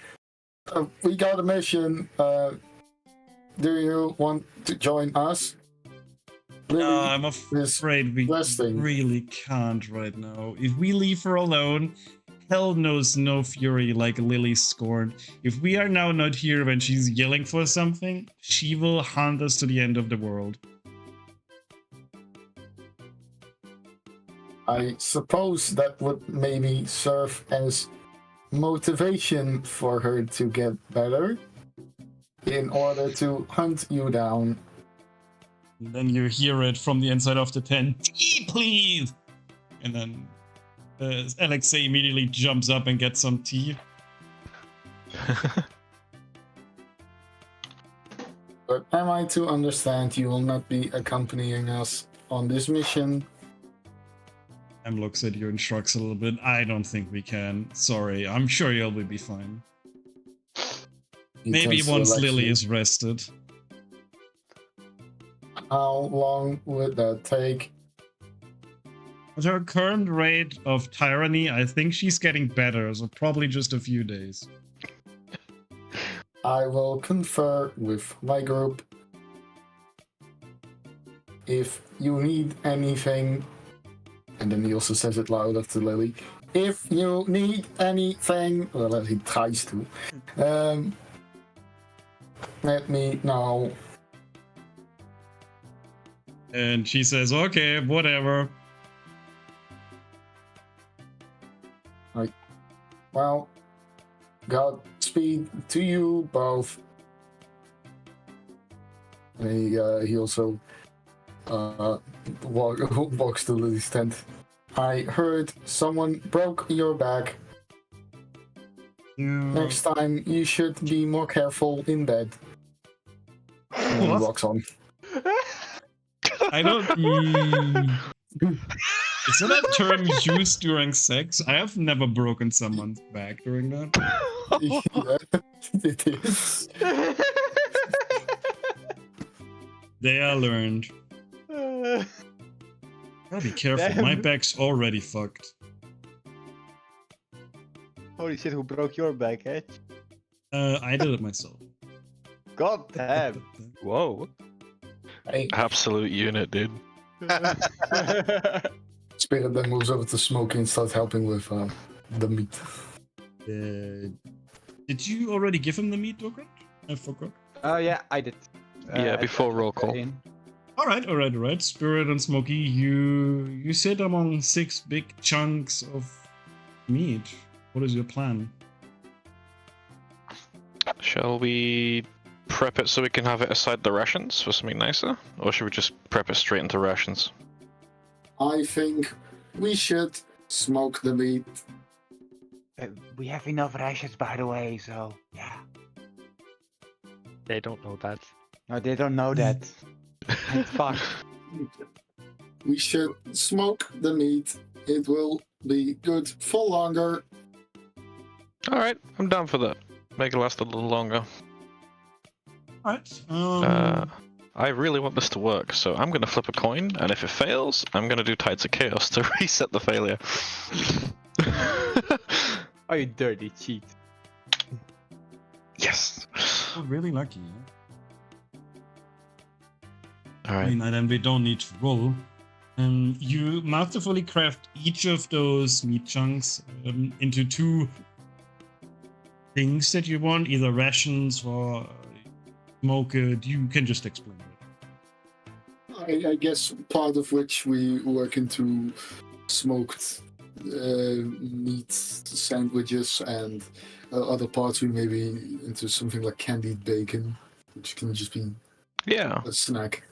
Speaker 4: we got a mission. Do you want to join us? Lily
Speaker 1: I'm
Speaker 4: is
Speaker 1: afraid we
Speaker 4: resting.
Speaker 1: really can't right now. If we leave her alone, hell knows no fury like Lily scorned. If we are now not here when she's yelling for something, she will hunt us to the end of the world.
Speaker 4: I suppose that would maybe serve as motivation for her to get better in order to hunt you down.
Speaker 1: And then you hear it from the inside of the tent. Tea, please! And then Alexei immediately jumps up and gets some tea.
Speaker 4: But am I to understand you will not be accompanying us on this mission?
Speaker 1: Em looks at you and shrugs a little bit. I don't think we can. Sorry, I'm sure you'll be fine.
Speaker 4: He
Speaker 1: Maybe
Speaker 4: turns to
Speaker 1: once
Speaker 4: Alexei.
Speaker 1: Lily is rested.
Speaker 4: How long would that take?
Speaker 1: At her current rate of tyranny, I think she's getting better, so probably just a few days.
Speaker 4: I will confer with my group. If you need anything, and then he also says it louder to Lily. If you need anything, well, he tries to. Let me know.
Speaker 1: And she says, okay, whatever.
Speaker 4: Well, Godspeed to you both. And he also walks to Lily's tent. I heard someone broke your back. Next time, you should be more careful in bed. And then he walks on.
Speaker 1: I don't... Is that a term used during sex? I have never broken someone's back during that.
Speaker 4: Yeah, it is.
Speaker 1: They are learned. Gotta be careful,
Speaker 2: Damn.
Speaker 1: my back's already fucked.
Speaker 2: Holy shit, who broke your back, eh?
Speaker 1: I did it myself.
Speaker 2: God damn. Whoa.
Speaker 4: Hey,
Speaker 3: Absolute unit, dude.
Speaker 4: Spirit then moves over to Smokey and starts helping with the meat.
Speaker 1: Did you already give him the meat, Dokrat? I forgot.
Speaker 2: Oh yeah, I did.
Speaker 3: Yeah,
Speaker 2: I
Speaker 3: before
Speaker 2: put
Speaker 3: roll
Speaker 2: that
Speaker 3: call.
Speaker 2: in.
Speaker 1: Alright. Spirit and Smokey, you sit among 6 big chunks of meat. What is your plan?
Speaker 3: Shall we prep it so we can have it aside the rations for something nicer? Or should we just prep it straight into rations?
Speaker 4: I think we should smoke the meat.
Speaker 2: We have enough rations, by the way, so yeah.
Speaker 6: They don't know that.
Speaker 2: No, they don't know that. Fuck.
Speaker 4: We should smoke the meat It will be good for longer.
Speaker 3: Alright, I'm down for that. Make it last a little longer.
Speaker 1: Alright.
Speaker 3: I really want this to work, so I'm gonna flip a coin, and if it fails, I'm gonna do Tides of Chaos to reset the failure.
Speaker 2: Oh, you dirty cheat.
Speaker 3: Yes!
Speaker 1: Oh, really lucky. I
Speaker 3: Alright.
Speaker 1: mean, and then we don't need to roll. You masterfully craft each of those meat chunks into 2 things that you want, either rations or smoke it. You can just explain it.
Speaker 4: I guess part of which we work into smoked meat sandwiches, and other parts we maybe into something like candied bacon, which can just be
Speaker 3: Yeah.
Speaker 4: a snack.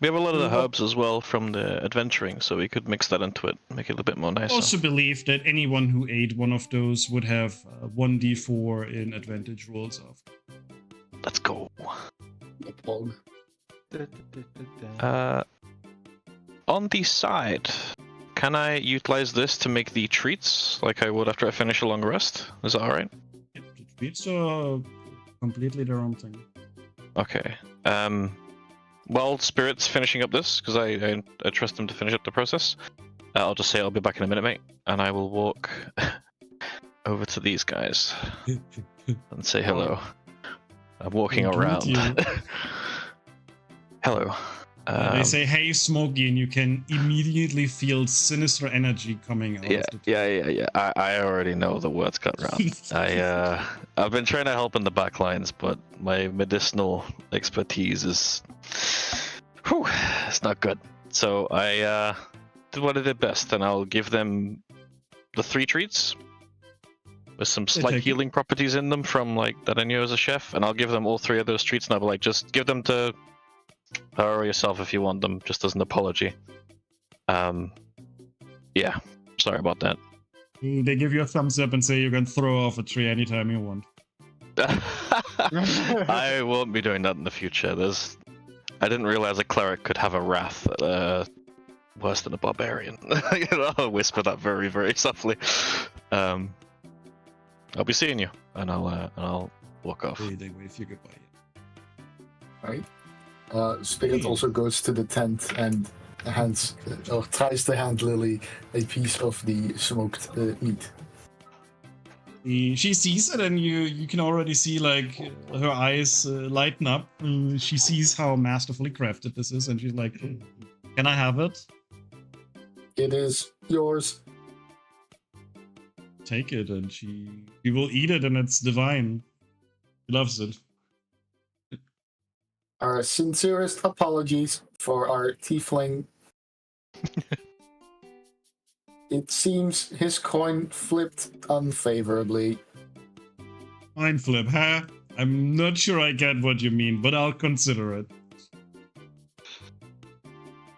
Speaker 3: We have a lot of the herbs as well from the adventuring, so we could mix that into it, make it a bit more
Speaker 1: I
Speaker 3: nicer.
Speaker 1: also believe that anyone who ate one of those would have 1d4 in advantage rolls of.
Speaker 3: Let's go.
Speaker 4: A pog.
Speaker 3: On the side, can I utilize this to make the treats like I would after I finish a long rest? Is that alright?
Speaker 1: Yep, the treats are completely their own thing.
Speaker 3: Okay. While Spirit's finishing up this, because I trust him to finish up the process, I'll just say I'll be back in a minute, mate, and I will walk over to these guys and say hello. I'm walking
Speaker 1: Greet
Speaker 3: around.
Speaker 1: you.
Speaker 3: Hello.
Speaker 1: They say, "Hey, Smokey," and you can immediately feel sinister energy coming out.
Speaker 3: Yeah,
Speaker 1: of the
Speaker 3: yeah. I already know the words got round. I've been trying to help in the back lines, but my medicinal expertise is, it's not good. So I did what I did best, and I'll give them the 3 treats with some slight
Speaker 1: take it.
Speaker 3: healing properties in them from like that I knew as a chef, and I'll give them all 3 of those treats, and I'll be like, just give them to her or yourself if you want them, just as an apology. Yeah, sorry about that.
Speaker 1: They give you a thumbs up and say you can throw off a tree anytime you want.
Speaker 3: I won't be doing that in the future. I didn't realize a cleric could have a wrath worse than a barbarian. I'll whisper that very, very softly. I'll be seeing you, and I'll walk off.
Speaker 1: They wave you goodbye.
Speaker 4: Right. Spirit also goes to the tent and hands, or tries to hand Lily a piece of the smoked meat.
Speaker 1: She sees it, and you can already see like her eyes lighten up. She sees how masterfully crafted this is, and she's like, "Can I have it?"
Speaker 4: It is yours.
Speaker 1: Take it, and she will eat it, and it's divine. She loves it.
Speaker 4: Our sincerest apologies for our tiefling. It seems his coin flipped unfavorably.
Speaker 1: Mind flip, huh? I'm not sure I get what you mean, but I'll consider it.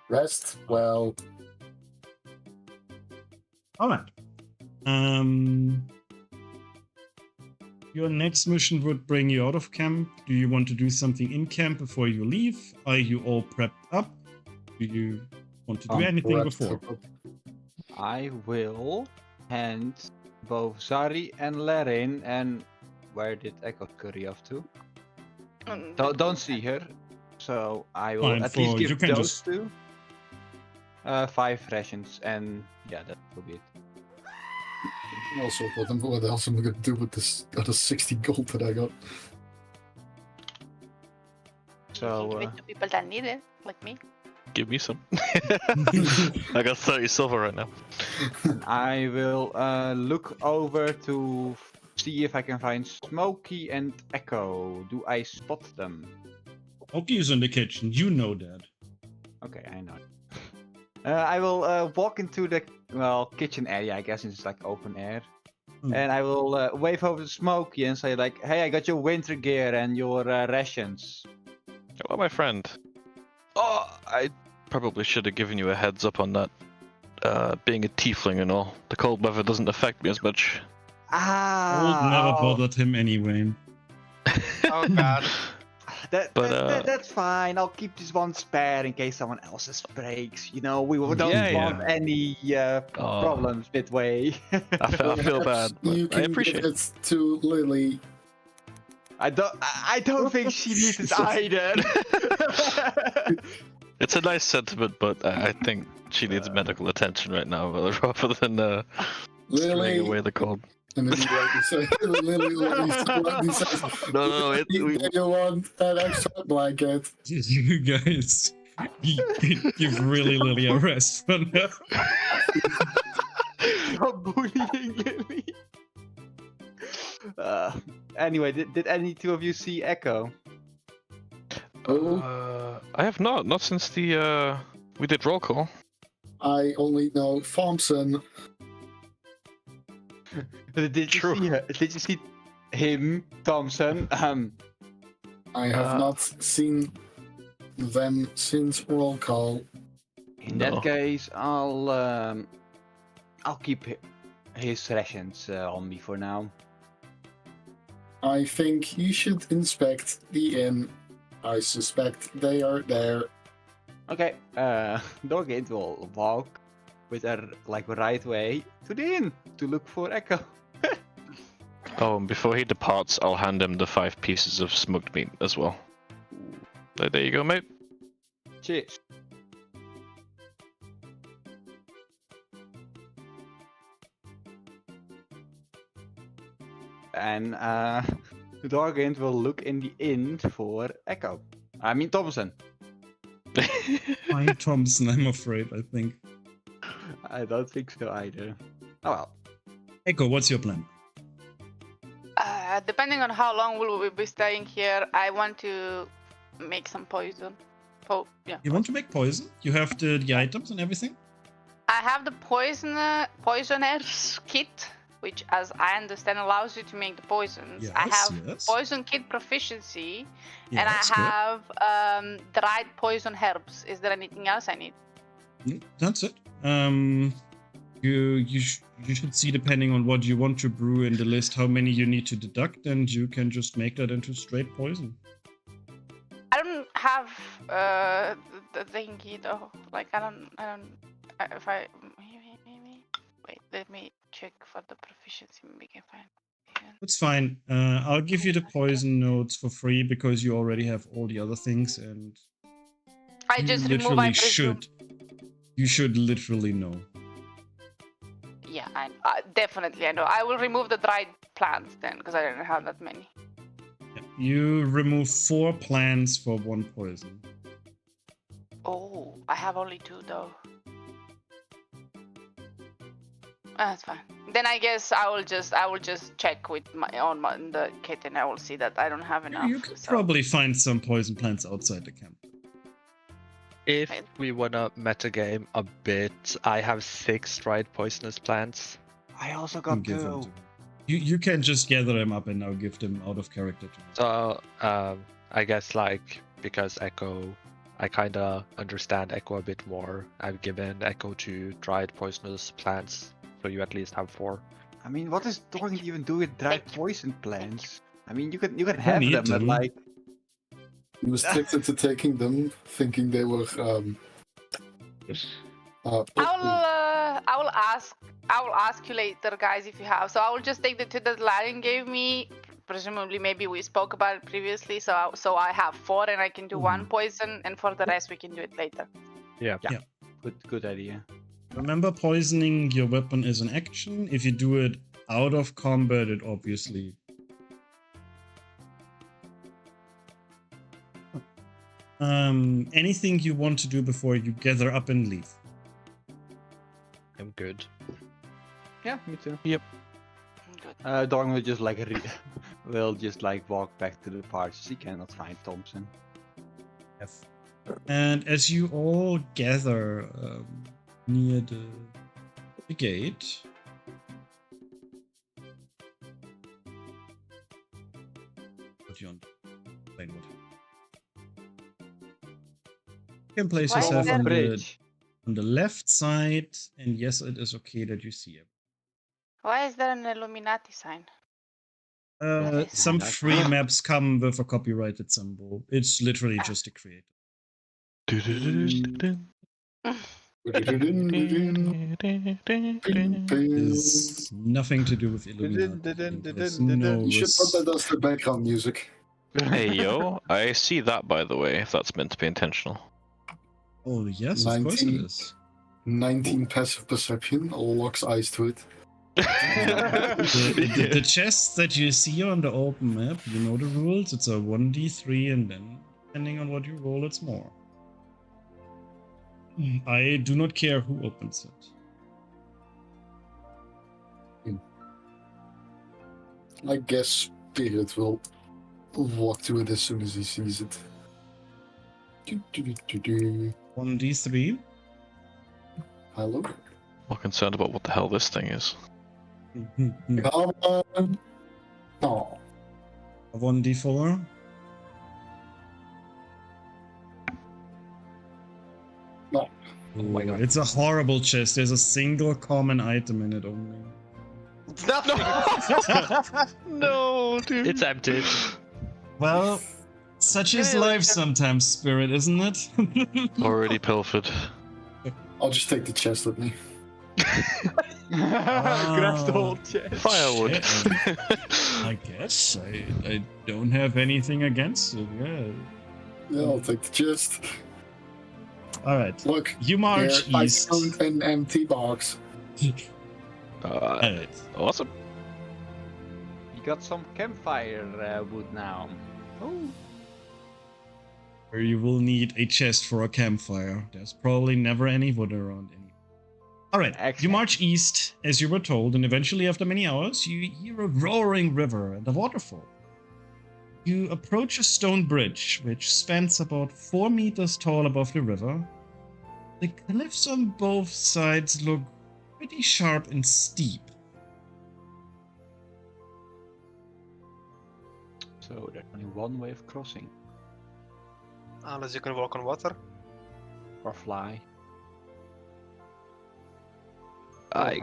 Speaker 4: Rest well.
Speaker 1: Alright. Your next mission would bring you out of camp. Do you want to do something in camp before you leave? Are you all prepped up? Do you want to do anything before?
Speaker 2: I will hand both Zari and Larin, and where did Echo curry off to? Don't see her, so I will
Speaker 1: Fine,
Speaker 2: at least
Speaker 1: you
Speaker 2: give
Speaker 1: can
Speaker 2: those
Speaker 1: just-
Speaker 2: 2 5 rations, and yeah, that will be it.
Speaker 4: Also, what else am I going to do with this other 60 gold that I got?
Speaker 2: So
Speaker 7: Give it to people that need it, like me.
Speaker 3: Give me some. I got 30 silver right now.
Speaker 2: I will look over to see if I can find Smokey and Echo. Do I spot them?
Speaker 1: Oki's in the kitchen. You know that.
Speaker 2: Okay, I know. I will walk into the kitchen area, I guess, since it's like open air. And I will wave over to Smokey and say like, "Hey, I got your winter gear and your rations."
Speaker 3: Hello, my friend. Oh, I probably should have given you a heads up on that. Being a tiefling and all, the cold weather doesn't affect me as much.
Speaker 1: Old never bothered him anyway.
Speaker 5: Oh god.
Speaker 3: But,
Speaker 2: That's fine. I'll keep this one spare in case someone else's breaks. You know, we don't
Speaker 3: Yeah,
Speaker 2: want
Speaker 1: yeah.
Speaker 2: any
Speaker 3: Oh.
Speaker 2: problems midway.
Speaker 3: I feel bad,
Speaker 4: Perhaps you
Speaker 3: but I
Speaker 4: can
Speaker 3: appreciate
Speaker 4: give
Speaker 3: it.
Speaker 4: it to Lily.
Speaker 2: I don't think she needs this either.
Speaker 3: It's a nice sentiment, but I think she needs medical attention right now rather than straying
Speaker 4: Lily.
Speaker 3: away the cold.
Speaker 4: And then he like say, Lily politely says,
Speaker 3: No,
Speaker 4: "Do you want an extra blanket?"
Speaker 1: You guys, give really Lily a rest for now.
Speaker 2: Stop bullying Lily. Anyway, did any two of you see Echo?
Speaker 4: Oh,
Speaker 3: I have not since the we did roll call.
Speaker 4: I only know Thompson.
Speaker 2: Did you
Speaker 3: True.
Speaker 2: see her? Did you see him, Thompson?
Speaker 4: I have not seen them since roll call.
Speaker 2: In
Speaker 3: No.
Speaker 2: that case, I'll keep his rations on me for now.
Speaker 4: I think you should inspect the inn. I suspect they are there.
Speaker 2: Okay, Dorgate will walk with her right way to the inn to look for Echo.
Speaker 3: Oh, and before he departs, I'll hand him the 5 pieces of smoked meat as well. There you go, mate.
Speaker 2: Cheers. And Dorgate will look in the inn for Echo. I mean Thompson.
Speaker 1: Fine, Thompson, I'm afraid, I think.
Speaker 2: I don't think so either. Oh well.
Speaker 1: Echo, what's your plan?
Speaker 7: Depending on how long will we be staying here, I want to make some poison.
Speaker 1: You want to make poison? You have the items and everything?
Speaker 7: I have the poisoner's kit, which, as I understand, allows you to make the poisons. I
Speaker 1: Yes,
Speaker 7: have
Speaker 1: yes.
Speaker 7: poison kit proficiency,
Speaker 1: Yeah,
Speaker 7: and I
Speaker 1: that's good.
Speaker 7: have dried poison herbs. Is there anything else I need?
Speaker 1: That's it. You should see, depending on what you want to brew in the list, how many you need to deduct, and you can just make that into straight poison.
Speaker 7: I don't have the thingy though. Like if I wait, let me check for the proficiency. Maybe I can find. Yeah.
Speaker 1: It's fine. I'll give you the poison notes for free because you already have all the other things, and
Speaker 7: I
Speaker 1: you
Speaker 7: just remove. I
Speaker 1: literally
Speaker 7: presume.
Speaker 1: You should literally know.
Speaker 7: Yeah, definitely I know. I will remove the dried plants then, because I don't have that many.
Speaker 1: Yeah. You remove 4 plants for 1 poison.
Speaker 7: Oh, I have only 2 though. That's fine. Then I guess I will just check with the kit, and I will see that I don't have enough.
Speaker 1: You could
Speaker 7: so-
Speaker 1: probably find some poison plants outside the camp.
Speaker 6: If
Speaker 7: Right.
Speaker 6: we wanna metagame a bit, I have 6 dried poisonous plants.
Speaker 2: I also
Speaker 1: You can
Speaker 2: got
Speaker 1: give them
Speaker 2: 2.
Speaker 1: to you can just gather them up and now give them out of character to me.
Speaker 6: So I guess because Echo, I kinda understand Echo a bit more. I've given Echo 2 dried poisonous plants, so you at least have 4.
Speaker 2: I mean, what is Dorgate even doing with dried poison plants? I mean, you can
Speaker 1: can
Speaker 2: have
Speaker 1: eat
Speaker 2: them, but
Speaker 1: them.
Speaker 2: like.
Speaker 4: He was tricked into taking them, thinking they were.
Speaker 7: I will ask you later, guys, if you have. So I will just take the 2 that Larian gave me. Presumably, maybe we spoke about it previously. So I have 4, and I can do 1 poison, and for the rest we can do it later.
Speaker 2: Good idea.
Speaker 1: Remember, poisoning your weapon is an action. If you do it out of combat, it obviously. Anything you want to do before you gather up and leave?
Speaker 6: I'm good.
Speaker 2: Yeah, me too.
Speaker 7: Good.
Speaker 2: Dorn will just walk back to the parts. He cannot find Thompson.
Speaker 1: F. And as you all gather near the gate, what you explain what? You can place
Speaker 7: Why is
Speaker 1: yourself
Speaker 7: there-
Speaker 1: on the left side, and yes, it is okay that you see it.
Speaker 7: Why is there an Illuminati sign?
Speaker 1: Some
Speaker 6: Nice.
Speaker 1: free maps come with a copyrighted symbol. It's literally just a creator. There's nothing to do with Illuminati. There's no
Speaker 4: You should put that as the background music.
Speaker 3: Hey yo, I see that by the way, if that's meant to be intentional.
Speaker 1: Oh yes, of course it
Speaker 4: 19.
Speaker 1: is.
Speaker 4: 19 passive perception, locks eyes to it.
Speaker 1: The chests that you see on the open map, you know the rules. It's a 1d3, and then depending on what you roll, it's more. I do not care who opens it.
Speaker 4: I guess Spirit will walk to it as soon as he sees it.
Speaker 1: 1d3.
Speaker 4: Hello?
Speaker 3: More concerned about what the hell this thing is.
Speaker 4: Come on. Oh,
Speaker 1: A 1d4.
Speaker 4: No.
Speaker 1: Oh
Speaker 6: my God.
Speaker 1: It's a horrible chest. There's a single common item in it only.
Speaker 3: No, dude.
Speaker 6: It's empty.
Speaker 1: Well, such is life sometimes, Spirit, isn't it?
Speaker 3: Already pilfered.
Speaker 4: I'll just take the chest with me.
Speaker 2: Grabs the whole chest.
Speaker 3: Firewood.
Speaker 1: I guess I don't have anything against it. Yeah.
Speaker 4: Yeah, I'll take the chest.
Speaker 1: All right.
Speaker 4: Look,
Speaker 1: You march
Speaker 4: here, I
Speaker 1: east.
Speaker 4: found an empty box.
Speaker 1: All right.
Speaker 3: Awesome.
Speaker 2: You got some campfire wood now. Oh.
Speaker 1: Where you will need a chest for a campfire. There's probably never any wood around anyway. All right. You
Speaker 2: Excellent.
Speaker 1: march east as you were told, and eventually, after many hours, you hear a roaring river and a waterfall. You approach a stone bridge, which spans about 4 meters tall above the river. The cliffs on both sides look pretty sharp and steep.
Speaker 2: So there's only one way of crossing.
Speaker 5: Unless you can walk on water.
Speaker 2: Or fly.
Speaker 3: I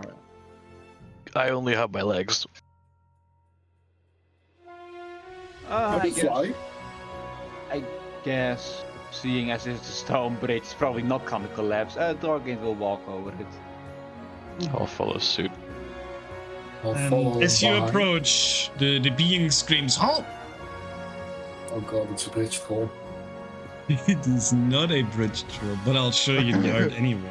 Speaker 3: only have my legs.
Speaker 4: How
Speaker 2: I
Speaker 4: do you fly?
Speaker 2: guess, seeing as it's a stone bridge, it's probably not gonna collapse. Dorgin will walk over it.
Speaker 3: I'll follow suit.
Speaker 4: I'll follow
Speaker 1: As you
Speaker 4: behind.
Speaker 1: approach, the being screams, "Halt!"
Speaker 4: Oh god, it's a bridge troll.
Speaker 1: It is not a bridge troll, but I'll show you the art anyway.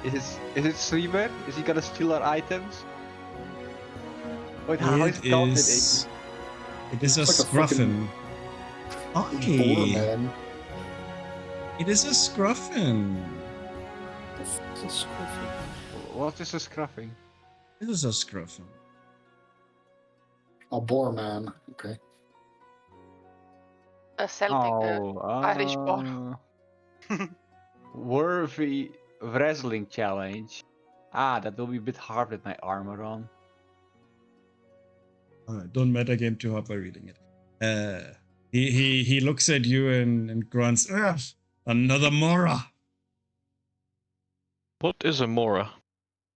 Speaker 2: Is it Streamer? Is he gonna steal our items? Wait, how is
Speaker 1: It
Speaker 2: it called?
Speaker 1: is. It is a
Speaker 4: It's like a
Speaker 1: scruffin.
Speaker 4: Boar
Speaker 1: Okay.
Speaker 4: man.
Speaker 1: It is a scruffin.
Speaker 4: It's a scruffy.
Speaker 2: What is a scruffing?
Speaker 1: It is a scruffin.
Speaker 4: A boar man. Okay.
Speaker 7: A Celtic. Irish
Speaker 2: Worthy wrestling challenge. That will be a bit hard with my armor on.
Speaker 1: Alright, don't metagame too hard by reading it. He looks at you and grunts, "Ugh, another Mora.
Speaker 3: What is a Mora?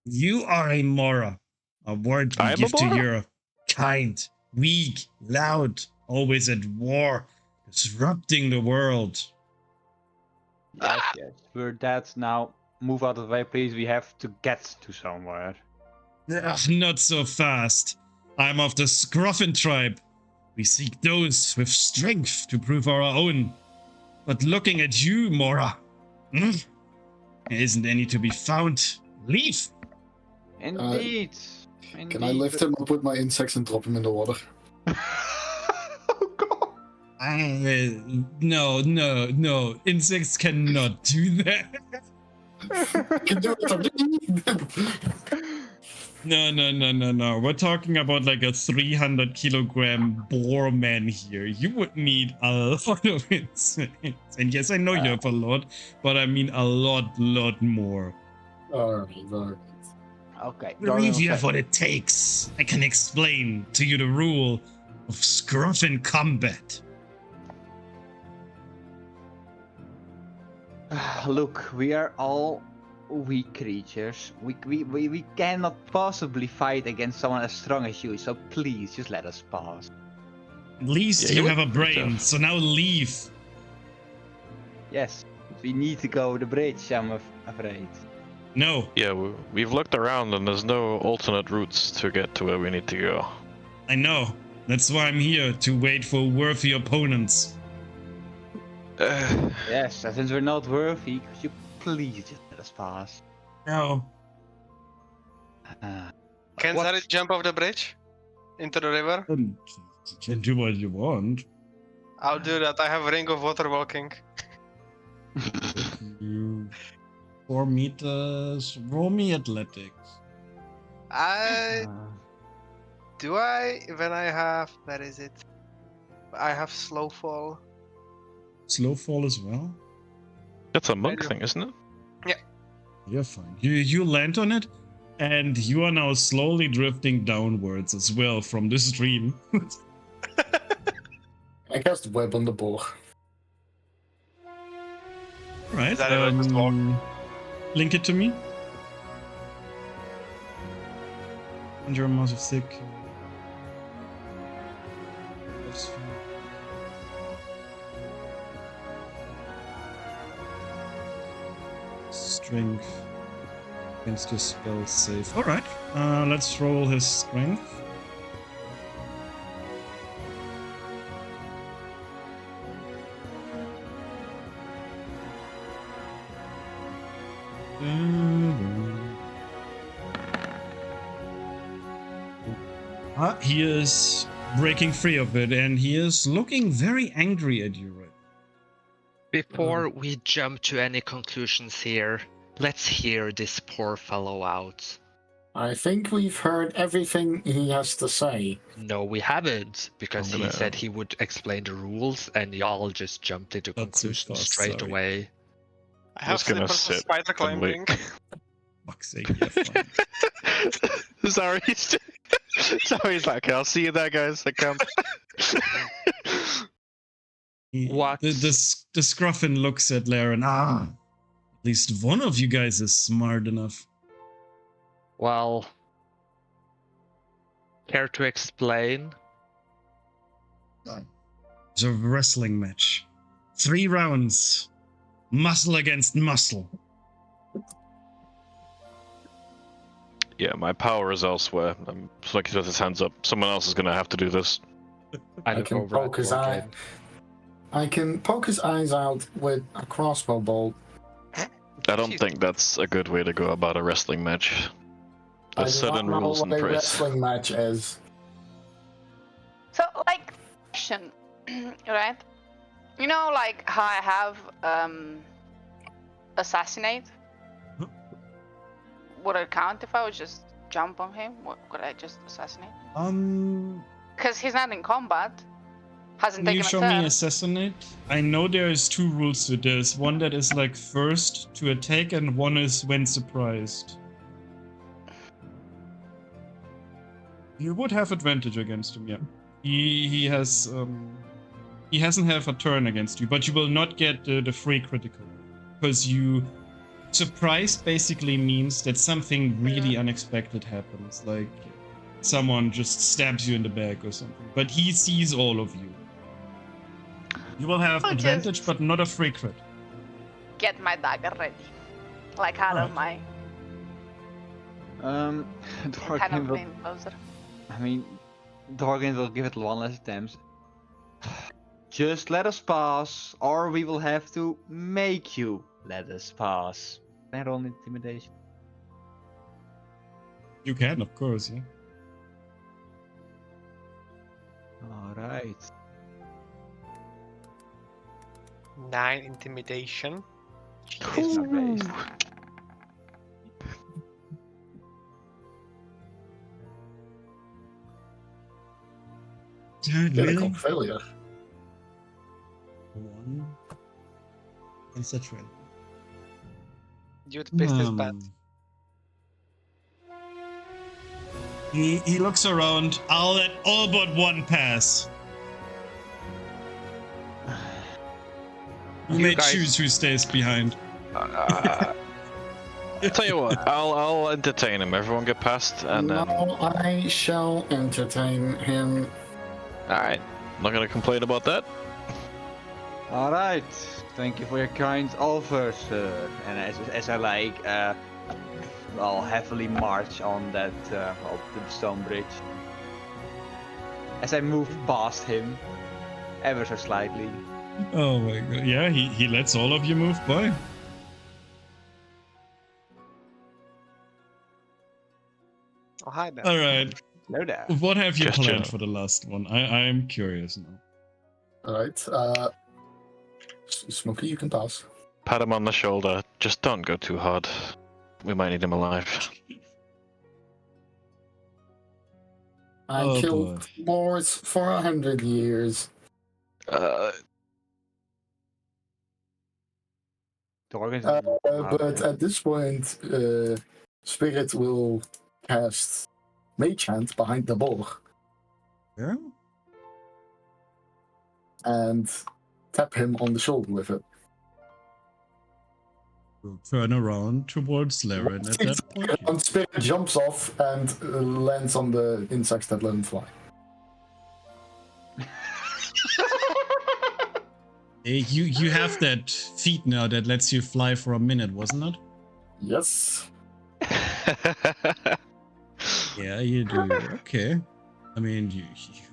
Speaker 1: You are a Mora. A word we
Speaker 3: I am a
Speaker 1: give to
Speaker 3: Mora?
Speaker 1: Europe. Kind, weak, loud, always at war, disrupting the world."
Speaker 2: Yes, yes. We're dead now. Move out of the way, please. We have to get to somewhere.
Speaker 1: Ugh, not so fast. I'm of the Scruffin tribe. We seek those with strength to prove our own. But looking at you, Mora, there isn't any to be found. Leave.
Speaker 2: Indeed.
Speaker 4: Can I lift him up with my insects and drop him in the water?
Speaker 2: Oh god.
Speaker 1: No. Insects cannot do that.
Speaker 4: Can do it to me.
Speaker 1: No. We're talking about like a 300 kilogram boar man here. You would need a lot of insects. And yes, I know you have a lot, but I mean a lot more.
Speaker 4: Alright.
Speaker 2: Okay.
Speaker 1: I believe you have what it takes. I can explain to you the rule of Scruffin combat.
Speaker 2: Look, we are all weak creatures. We cannot possibly fight against someone as strong as you, so please just let us pass.
Speaker 1: At least
Speaker 3: Yeah,
Speaker 1: you
Speaker 3: you
Speaker 1: have a
Speaker 3: look pretty
Speaker 1: brain,
Speaker 3: tough.
Speaker 1: so now leave.
Speaker 2: Yes, we need to go the bridge, I'm afraid.
Speaker 1: No,
Speaker 3: Yeah, we've looked around and there's no alternate routes to get to where we need to go.
Speaker 1: I know. That's why I'm here, to wait for worthy opponents.
Speaker 2: Yes, and since we're not worthy, could you please just let us pass?
Speaker 1: No.
Speaker 5: Can
Speaker 2: What-
Speaker 5: Zari jump off the bridge into the river?
Speaker 1: You can do what you want.
Speaker 5: I'll do that. I have a ring of water walking.
Speaker 1: You 4 meters. Roll me athletics.
Speaker 5: Do I? When I have, where is it? I have slow fall.
Speaker 1: Slow fall as well.
Speaker 3: That's a monk
Speaker 5: do.
Speaker 3: thing, isn't it?
Speaker 1: You're fine. You land on it, and you are now slowly drifting downwards as well from the stream.
Speaker 4: I cast web on the board.
Speaker 1: Right.
Speaker 5: Is that it? Just walk.
Speaker 1: Link it to me. And you're a massive sick. Strength against your spell save. Alright, let's roll his strength. He is breaking free of it, and he is looking very angry at you right
Speaker 6: Before we jump to any conclusions here, let's hear this poor fellow out.
Speaker 4: I think we've heard everything he has to say.
Speaker 6: No, we haven't, because
Speaker 3: I'm
Speaker 6: he
Speaker 3: gonna-
Speaker 6: said he would explain the rules, and y'all just jumped into
Speaker 1: Not too
Speaker 6: conclusions
Speaker 1: fast,
Speaker 6: straight
Speaker 1: sorry.
Speaker 6: away.
Speaker 5: I have
Speaker 3: just gonna
Speaker 5: slippers for
Speaker 3: sit
Speaker 5: spider
Speaker 3: and wait.
Speaker 5: climbing.
Speaker 1: Fuck's sake, yeah, fine.
Speaker 3: Sorry's like, okay, I'll see you there, guys. I come.
Speaker 6: What?
Speaker 1: The Scruffin looks at Laren. At least one of you guys is smart enough.
Speaker 6: Well, care to explain?
Speaker 1: It's a wrestling match. 3 rounds. Muscle against muscle.
Speaker 3: Yeah, my power is elsewhere. I'm like he has his hands up. Someone else is gonna have to do this.
Speaker 6: I
Speaker 4: I
Speaker 6: look
Speaker 4: can
Speaker 6: over at
Speaker 4: poke his eye.
Speaker 6: Morgan.
Speaker 4: I can poke his eyes out with a crossbow bolt.
Speaker 3: I don't think that's a good way to go about a wrestling match.
Speaker 4: I
Speaker 3: There's
Speaker 4: do not
Speaker 3: certain
Speaker 4: know
Speaker 3: rules in
Speaker 4: what a
Speaker 3: place.
Speaker 4: wrestling match is.
Speaker 7: So, like, question, right? You know, like how I have assassinate.
Speaker 1: Huh?
Speaker 7: Would it count if I would just jump on him? Could I just assassinate? Because he's not in combat. Hasn't
Speaker 1: Can you
Speaker 7: taken
Speaker 1: show
Speaker 7: a turn.
Speaker 1: me assassinate? I know there's 2 rules to this. One that is like first to attack, and one is when surprised. You would have advantage against him, yeah. He hasn't have a turn against you, but you will not get the free critical. Because you surprised basically means that something really unexpected happens, like someone just stabs you in the back or something. But he sees all of you. You will have
Speaker 7: I'll
Speaker 1: advantage,
Speaker 7: just-
Speaker 1: but not a free crit.
Speaker 7: Get my dagger ready. Like out of my kind
Speaker 2: Dorgan
Speaker 7: of
Speaker 2: will,
Speaker 7: lean closer.
Speaker 2: I mean, Dorgan will give it one last attempt. Just let us pass, or we will have to make you let us pass. Can I roll an intimidation?
Speaker 1: You can, of course, yeah.
Speaker 2: Alright.
Speaker 5: 9 intimidation.
Speaker 2: It's not based.
Speaker 4: Critical failure.
Speaker 1: 1. It's a trend.
Speaker 5: You'd piss his bad.
Speaker 1: He looks around. I'll let all but one pass. You
Speaker 6: You
Speaker 1: may
Speaker 6: guys-
Speaker 1: choose who stays behind.
Speaker 3: Tell you what, I'll entertain him. Everyone get past, and then.
Speaker 4: No, I shall entertain him.
Speaker 3: All right, not gonna complain about that.
Speaker 2: Alright, thank you for your kind offer, sir. And as I like, well, heavily march on that, well, the stone bridge. As I move past him, ever so slightly.
Speaker 1: Oh my god. Yeah, he lets all of you move by.
Speaker 5: Oh, hi there.
Speaker 1: Alright.
Speaker 2: No doubt.
Speaker 1: What have you
Speaker 3: Just
Speaker 1: planned
Speaker 3: chill.
Speaker 1: for the last one? I'm curious now.
Speaker 4: Alright, Smokey, you can pass.
Speaker 3: Pat him on the shoulder. Just don't go too hard. We might need him alive.
Speaker 4: I
Speaker 1: Oh,
Speaker 4: killed boars for 100 years.
Speaker 2: Dorgan.
Speaker 4: But at this point, Spirit will cast Mage Hand behind the boar
Speaker 1: Yeah?
Speaker 4: and tap him on the shoulder with it.
Speaker 1: We'll turn around towards Laren at that point.
Speaker 4: And Spirit jumps off and lands on the insects that let him fly.
Speaker 1: Hey, you have that feat now that lets you fly for a minute, wasn't it?
Speaker 4: Yes.
Speaker 1: Yeah, you do. Okay. I mean, you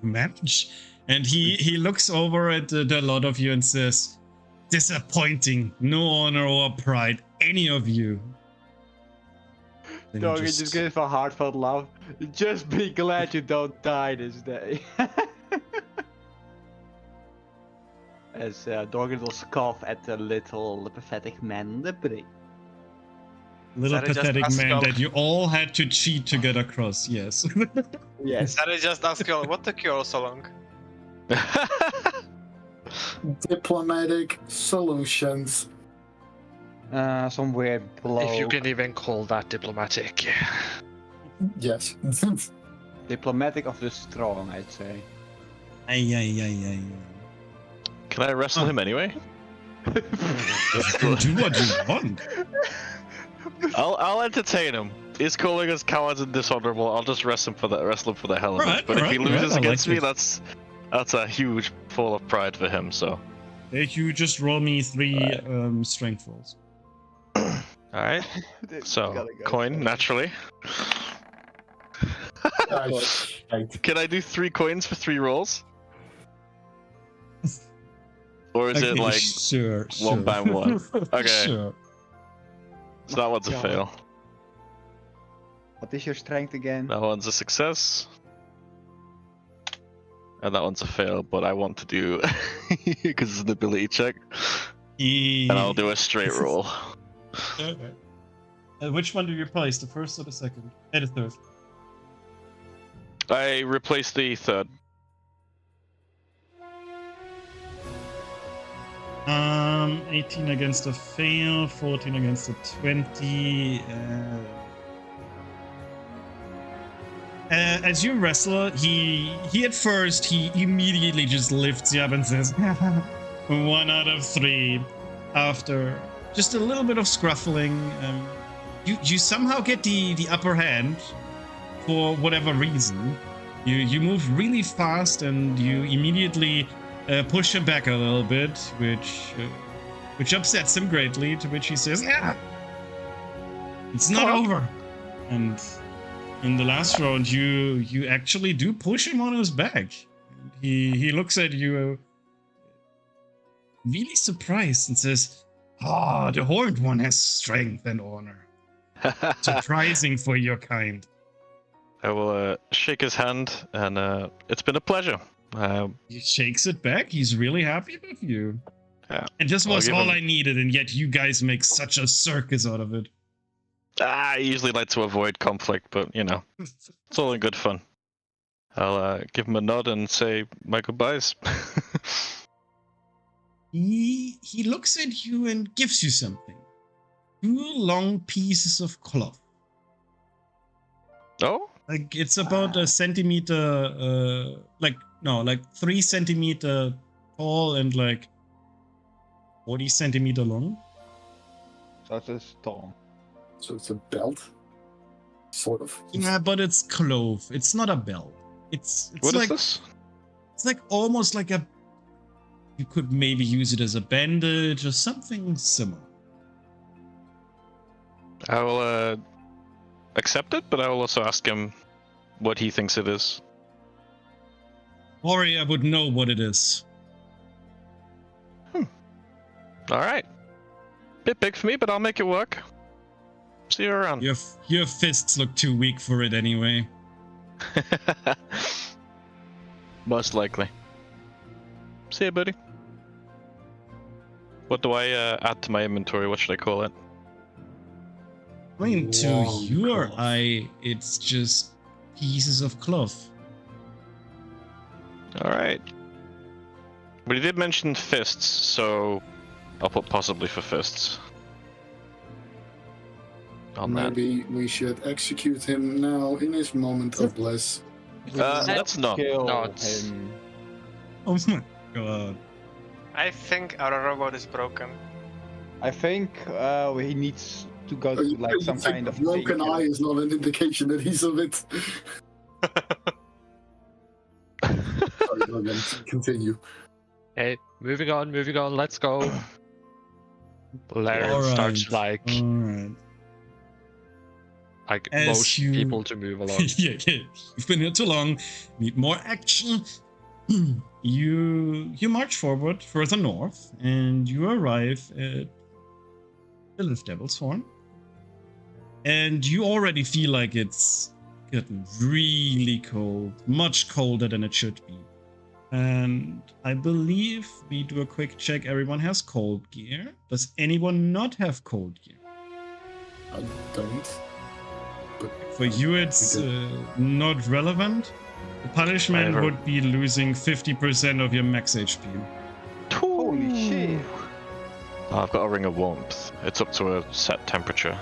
Speaker 1: manage. And he looks over at the lot of you and says, "Disappointing. No honor or pride, any of you." Then he
Speaker 2: Dorgan just gives a heartfelt laugh. Just be glad you don't die this day. As Dorgan will scoff at the little pathetic man in the bridge.
Speaker 1: little
Speaker 5: Is that just
Speaker 1: pathetic
Speaker 5: us,
Speaker 1: man
Speaker 5: Skull?
Speaker 1: that you all had to cheat to get across. Yes.
Speaker 2: Yes.
Speaker 5: That is just ask you what took you all so long?
Speaker 4: Diplomatic solutions.
Speaker 2: Some weird blow.
Speaker 6: If you can even call that diplomatic.
Speaker 4: Yes.
Speaker 2: Diplomatic of the strong, I'd say.
Speaker 1: Ay.
Speaker 3: Can I wrestle him anyway?
Speaker 1: You can do what you want.
Speaker 3: I'll entertain him. He's calling us cowards and dishonorable. I'll just wrestle him for the hell of it.
Speaker 1: Alright,
Speaker 3: But if he
Speaker 1: alright,
Speaker 3: loses
Speaker 1: I
Speaker 3: against
Speaker 1: like
Speaker 3: me,
Speaker 1: it.
Speaker 3: that's a huge fall of pride for him. So,
Speaker 1: Hey, you just roll me 3 strength rolls.
Speaker 3: all right. So coin naturally.
Speaker 4: Shite.
Speaker 3: Can I do 3 coins for 3 rolls? Or is it
Speaker 1: Okay,
Speaker 3: like
Speaker 1: sure,
Speaker 3: one by one? Okay.
Speaker 1: Sure.
Speaker 3: so that one's a
Speaker 2: God.
Speaker 3: fail.
Speaker 2: What is your strength again?
Speaker 3: That one's a success. And that one's a fail, but I want to do because it's an ability check. And I'll do a straight roll.
Speaker 1: Okay. Which one do you place? The first or the second? And the third.
Speaker 3: I replace the third.
Speaker 1: 18 against a fail, 14 against a 20. As you wrestle, he at first he immediately just lifts you up and says, 1 out of 3. After just a little bit of scruffling, you somehow get the upper hand for whatever reason. You move really fast and you immediately push him back a little bit, which upsets him greatly. To which he says, "Yeah, it's not over." And in the last round, you actually do push him on his back. He looks at you, really surprised, and says, "Ah, the Horned One has strength and honor. Surprising for your kind."
Speaker 3: I will shake his hand, and it's been a pleasure.
Speaker 1: He shakes it back. He's really happy with you.
Speaker 3: Yeah.
Speaker 1: And this
Speaker 3: I'll
Speaker 1: was
Speaker 3: give
Speaker 1: all
Speaker 3: him-
Speaker 1: I needed, and yet you guys make such a circus out of it.
Speaker 3: I usually like to avoid conflict, but you know, it's all in good fun. I'll give him a nod and say my goodbyes.
Speaker 1: He looks at you and gives you something. 2 long pieces of cloth.
Speaker 3: Oh?
Speaker 1: Like it's about a centimeter, like 3 centimeter tall and like 40 centimeter long.
Speaker 2: So it's a storm.
Speaker 4: So it's a belt, sort of.
Speaker 1: Yeah, but it's clove. It's not a belt. It's
Speaker 3: What is
Speaker 1: like
Speaker 3: this?
Speaker 1: it's like almost like a. You could maybe use it as a bandage or something similar.
Speaker 3: I will accept it, but I will also ask him what he thinks it is.
Speaker 1: Warrior would know what it is.
Speaker 3: All right. Bit big for me, but I'll make it work. See you around.
Speaker 1: Your fists look too weak for it anyway.
Speaker 3: Most likely. See you, buddy. What do I add to my inventory? What should I call it?
Speaker 1: I mean, to
Speaker 4: Long
Speaker 1: your
Speaker 4: cloth.
Speaker 1: eye, it's just pieces of cloth.
Speaker 3: All right. But he did mention fists, so I'll put possibly for fists. On that.
Speaker 4: Maybe we should execute him now in his moment of bliss.
Speaker 3: Let's not.
Speaker 2: Kill
Speaker 6: Not.
Speaker 2: him.
Speaker 1: Oh my god.
Speaker 5: I think our robot is broken.
Speaker 2: I think he needs to go to like some
Speaker 4: It's like
Speaker 2: kind
Speaker 4: a
Speaker 2: of
Speaker 4: broken
Speaker 2: daycare.
Speaker 4: eye is not an indication that he's a bit. Sorry, Logan, continue.
Speaker 6: Hey, moving on, let's go. Laren
Speaker 1: Alright,
Speaker 6: starts like
Speaker 1: Alright. As
Speaker 6: motion
Speaker 1: you-
Speaker 6: people to move along.
Speaker 1: yeah. You've been here too long. Need more action. You march forward further north, and you arrive at the Lift Devil's Horn. And you already feel like it's getting really cold, much colder than it should be. And I believe we do a quick check. Everyone has cold gear. Does anyone not have cold gear?
Speaker 4: I don't. But
Speaker 1: For you, it's not relevant. The punishment
Speaker 3: Whatever.
Speaker 1: would be losing 50% of your max HP.
Speaker 2: Holy shit!
Speaker 3: Oh, I've got a ring of warmth. It's up to a set temperature.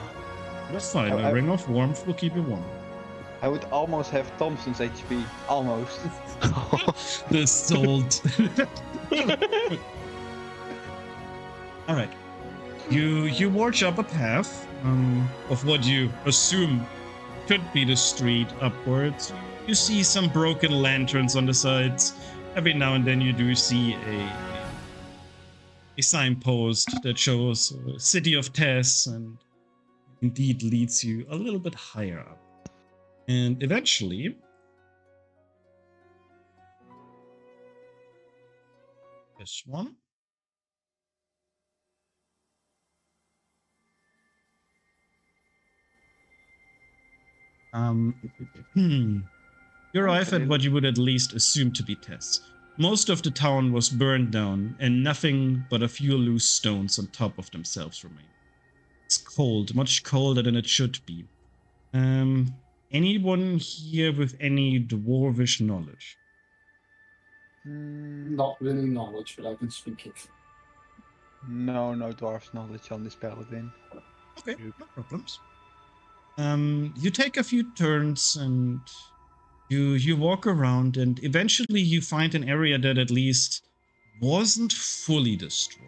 Speaker 1: That's fine.
Speaker 2: I-
Speaker 1: A ring of warmth will keep you warm.
Speaker 2: I would almost have Thompson's HP. Almost.
Speaker 1: The salt. All right. You march up a path of what you assume could be the street upwards. You see some broken lanterns on the sides. Every now and then you do see a signpost that shows City of Tess and indeed leads you a little bit higher up. And eventually, this one. You arrive at what you would at least assume to be Tess. Most of the town was burned down, and nothing but a few loose stones on top of themselves remain. It's cold, much colder than it should be. Anyone here with any dwarvish knowledge?
Speaker 4: not really knowledge, but I can speak it.
Speaker 2: No dwarf's knowledge on this paladin.
Speaker 1: Okay, no problems. You take a few turns and you walk around, and eventually you find an area that at least wasn't fully destroyed.